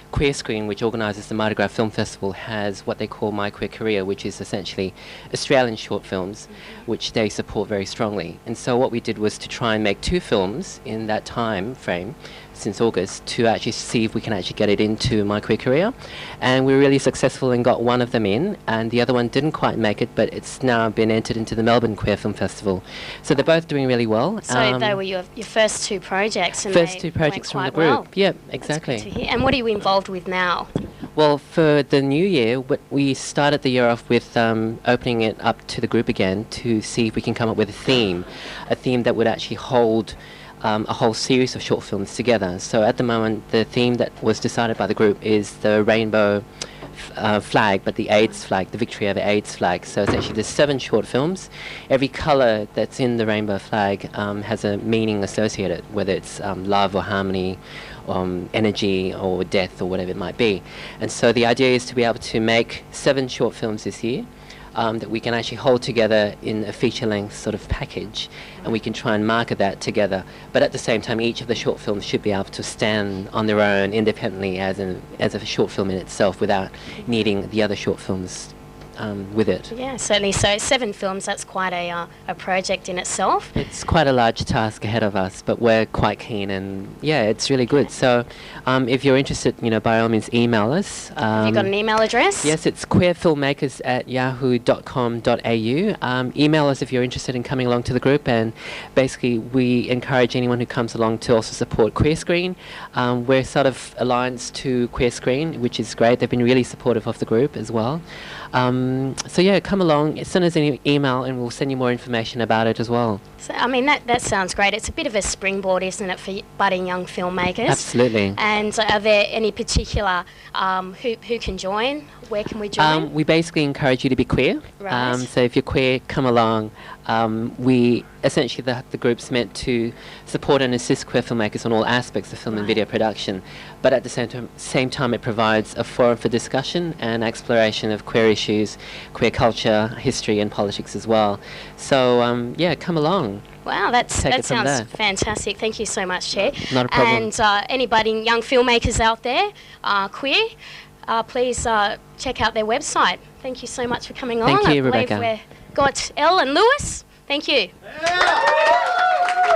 Queer Screen, which organises the Mardi Gras Film Festival, has what they call My Queer Career, which is essentially Australian short films, which they support very strongly. And so what we did was to try and make 2 films in that time frame, since August, to actually see if we can actually get it into My Queer Career. And we were really successful and got one of them in, and the other one didn't quite make it, but it's now been entered into the Melbourne Queer Film Festival. So they're both doing really well. So they were your first 2 projects, and first 2 projects from the group. Well. Yeah, exactly. That's good to hear. And what are you involved with now? Well, for the new year, we started the year off with opening it up to the group again to see if we can come up with a theme that would actually hold a whole series of short films together. So at the moment, the theme that was decided by the group is the rainbow flag, but the AIDS flag, the victory over AIDS flag. So essentially there's 7 short films. Every colour that's in the rainbow flag has a meaning associated, whether it's love or harmony, energy or death or whatever it might be. And so the idea is to be able to make 7 short films this year that we can actually hold together in a feature-length sort of package, and we can try and market that together. But at the same time, each of the short films should be able to stand on their own independently as a short film in itself, without needing the other short films with it. Yeah, certainly. So 7 films, that's quite a project in itself. It's quite a large task ahead of us, but we're quite keen, and yeah, it's really good. So if you're interested, you know, by all means email us. Have you got an email address? Yes, it's queerfilmmakers@yahoo.com.au. Email us if you're interested in coming along to the group, and basically we encourage anyone who comes along to also support Queer Screen. We're sort of alliance to Queer Screen, which is great. They've been really supportive of the group as well. So yeah, come along as soon as any email, and we'll send you more information about it as well. So, I mean, that sounds great. It's a bit of a springboard, isn't it, for budding young filmmakers? Absolutely. And are there any particular who can join? Where can we join? We basically encourage you to be queer. Right. So if you're queer, come along. We essentially the group's meant to support and assist queer filmmakers on all aspects of film and video production, but at the same time it provides a forum for discussion and exploration of queer issues, queer culture, history and politics as well. So yeah, come along. Wow, that sounds fantastic. Thank you so much, Chee. Not a problem. And anybody, young filmmakers out there, queer, please check out their website. Thank you so much for coming on. Thank you, Rebecca. I believe we've got Elle and Lewis. Thank you.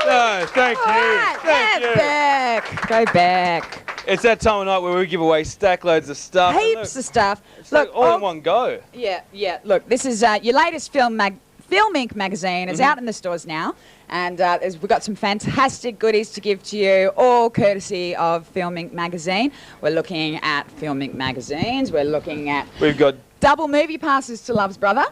No, thank you. Thank you. Back. Go back. It's that time of night where we give away stack loads of stuff. Heaps of stuff. It's look, like all in one go. Yeah. Look, this is your latest Film Inc. magazine. It's out in the stores now. And we've got some fantastic goodies to give to you, all courtesy of Film Inc. magazine. We're looking at Film Inc. magazines. We're looking at... We've got... double movie passes to Love's Brother.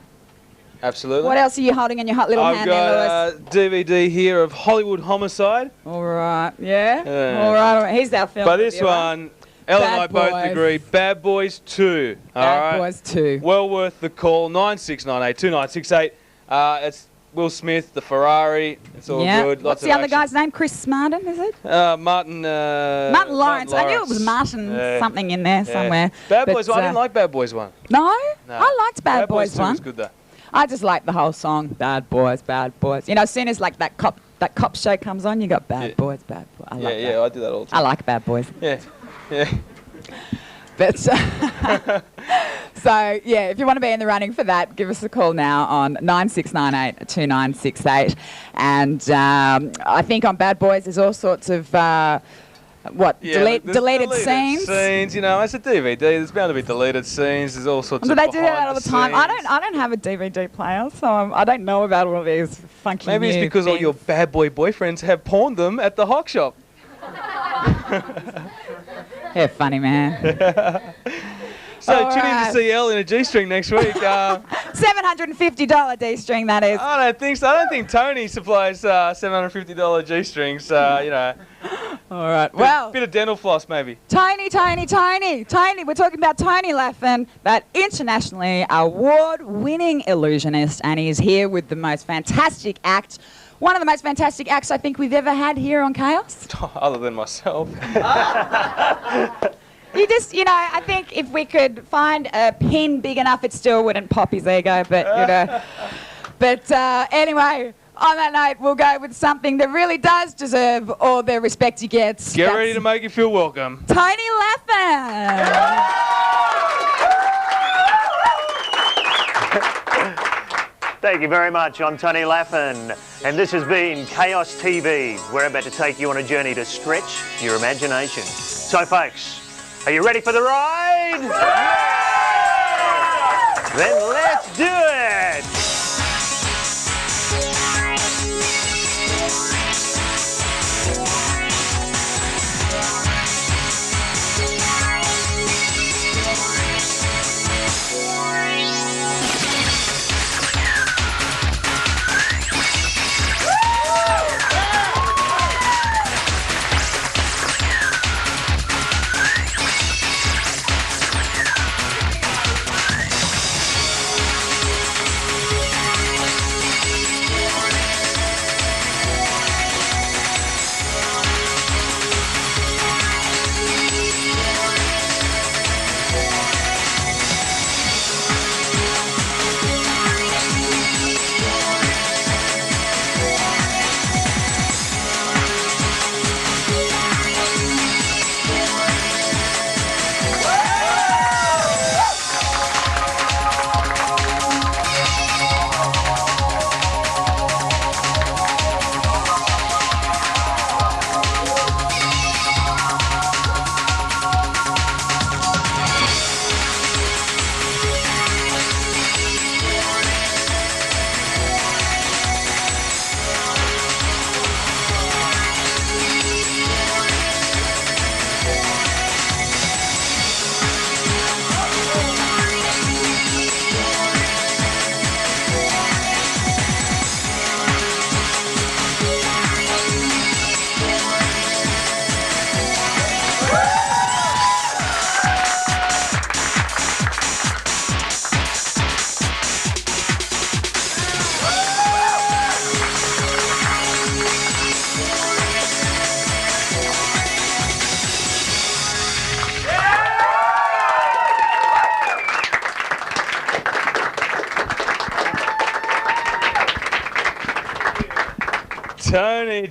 Absolutely. What else are you holding in your hot little hand there, Lewis? I've got a DVD here of Hollywood Homicide. All right, yeah. All right. Here's our film. But this one, Elle and I both agree, Bad Boys 2. Bad Boys 2. Well worth the call, 9698 2968. It's Will Smith, the Ferrari. It's all good. What's the other guy's name? Chris Martin, is it? Martin Lawrence. I knew it was Martin something in there somewhere. Bad Boys 1. I didn't like Bad Boys 1. No? I liked Bad Boys 1. Bad Boys 2 was good though. I just like the whole song, Bad Boys, Bad Boys. You know, as soon as like that cop show comes on, you got Bad Boys, Bad Boys. I like that. I do that all the time. I like Bad Boys. Yeah. But so yeah, if you want to be in the running for that, give us a call now on 9698 2968. And I think on Bad Boys there's all sorts of deleted scenes. You know, it's a DVD. There's bound to be deleted scenes. There's all sorts Do of. they do that all the time? scenes. I don't have a DVD player, so I don't know about all of these funky. Maybe it's new because all things. your bad boy boyfriends have pawned them at the hock shop. Yeah, funny man. So All tune in right. to see Elle in a G-string next week. $750 D-string, that is. I don't think so. I don't think Tony supplies $750 G-strings. You know. All right. Well, bit of dental floss maybe. Tony. We're talking about Tony Laffan, that internationally award-winning illusionist, and he's here with the most fantastic act. One of the most fantastic acts I think we've ever had here on Chaos. Other than myself. I think if we could find a pin big enough, it still wouldn't pop his ego, but, anyway, on that note, we'll go with something that really does deserve all the respect he gets. Get ready to make you feel welcome. Tony Laffan! Thank you very much. I'm Tony Laffan, and this has been Chaos TV. We're about to take you on a journey to stretch your imagination. So, folks, are you ready for the ride? Yeah! Then let's do it!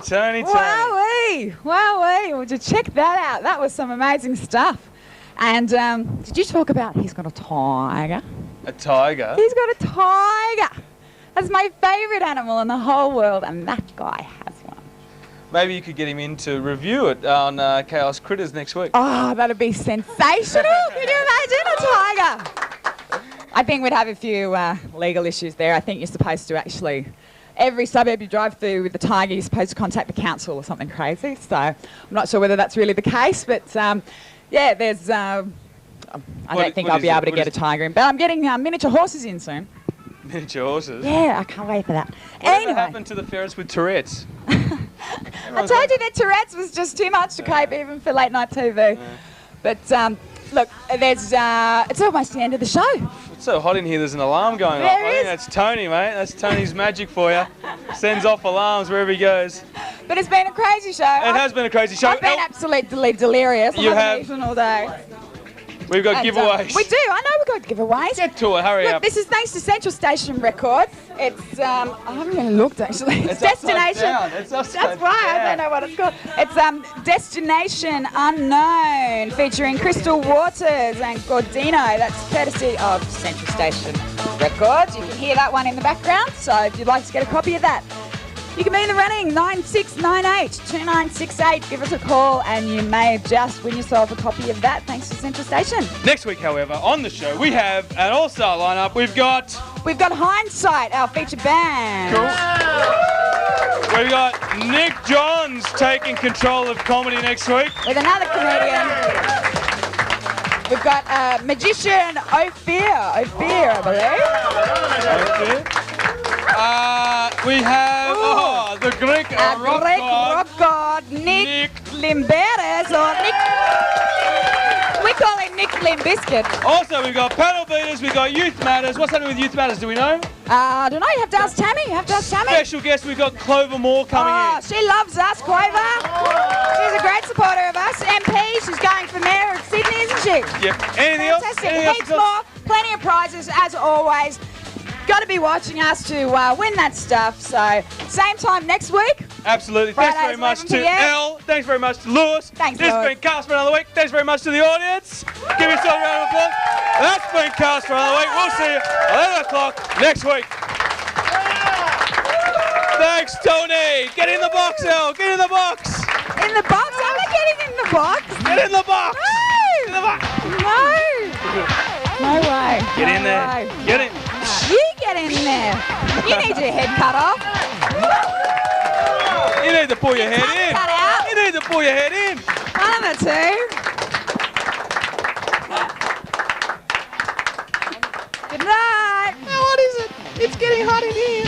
Tony. Wowee! Well, just check that out. That was some amazing stuff. And did you talk about he's got a tiger? A tiger? He's got a tiger. That's my favourite animal in the whole world, and that guy has one. Maybe you could get him in to review it on Chaos Critters next week. Oh, that'd be sensational. Can you imagine a tiger? I think we'd have a few legal issues there. I think you're supposed to actually, every suburb you drive through with the tiger, you're supposed to contact the council or something crazy. So I'm not sure whether that's really the case, but yeah, there's, I don't think I'll be able to get a tiger in, but I'm getting miniature horses in soon. Miniature horses? Yeah, I can't wait for that. What happened to the ferrets with Tourette's? I told you that Tourette's was just too much to cope even for late night TV. Yeah. But look, there's it's almost the end of the show. It's so hot in here, there's an alarm going off. I think that's Tony, mate. That's Tony's magic for you. Sends off alarms wherever he goes. But it's been a crazy show. It has been a crazy show. I've been absolutely delirious. I haven't eaten all day. We've got And, giveaways. we do. I know we've got giveaways. Get to it. Hurry Look, up. this is thanks to Central Station Records. It's I haven't really looked actually. It's upside Destination. down. It's upside That's right. I down. don't know what it's called. It's Destination Unknown, featuring Crystal Waters and Gordino. That's courtesy of Central Station Records. You can hear that one in the background. So if you'd like to get a copy of that, you can be in the running. 9698-2968. Give us a call and you may just win yourself a copy of that thanks to Central Station. Next week, however, on the show, we have an all-star lineup. We've got Hindsight, our featured band. Cool. We've got Nick Johns taking control of comedy next week. With another comedian. We've got magician Ophir, I believe. We have the Greek rock god, Nick Limberis, or Nick. We call him Nick Limbiscuit. Also, we've got Paddle Beaters, we've got Youth Matters. What's happening with Youth Matters, do we know? I don't know, you have to ask Tammy. Special guest, we've got Clover Moore coming in. She loves us, Clover. She's a great supporter of us. MP, she's going for mayor of Sydney, isn't she? Yep. Anything else? Fantastic. Heaps more. Plenty of prizes, as always. Got to be watching us to win that stuff. So, same time next week. Absolutely. Fridays, Thanks very much 11 to PM. Elle. Thanks very much to Lewis. Thanks, This has Lewis. been Cast for another week. Thanks very much to the audience. Give yourself a round of applause. That's been Cast for another week. We'll see you at 11 o'clock next week. Thanks, Tony. Get in the box, Elle. Get in the box. In the box? I'm not getting in the box. Get in the box. No. In the box. No. No way. Get No in there. way. Get in. You get in there. You need your head cut off. You need to pull your head in. Cut out. You need to pull your head in. One of the two. Good night. What is it? It's getting hot in here.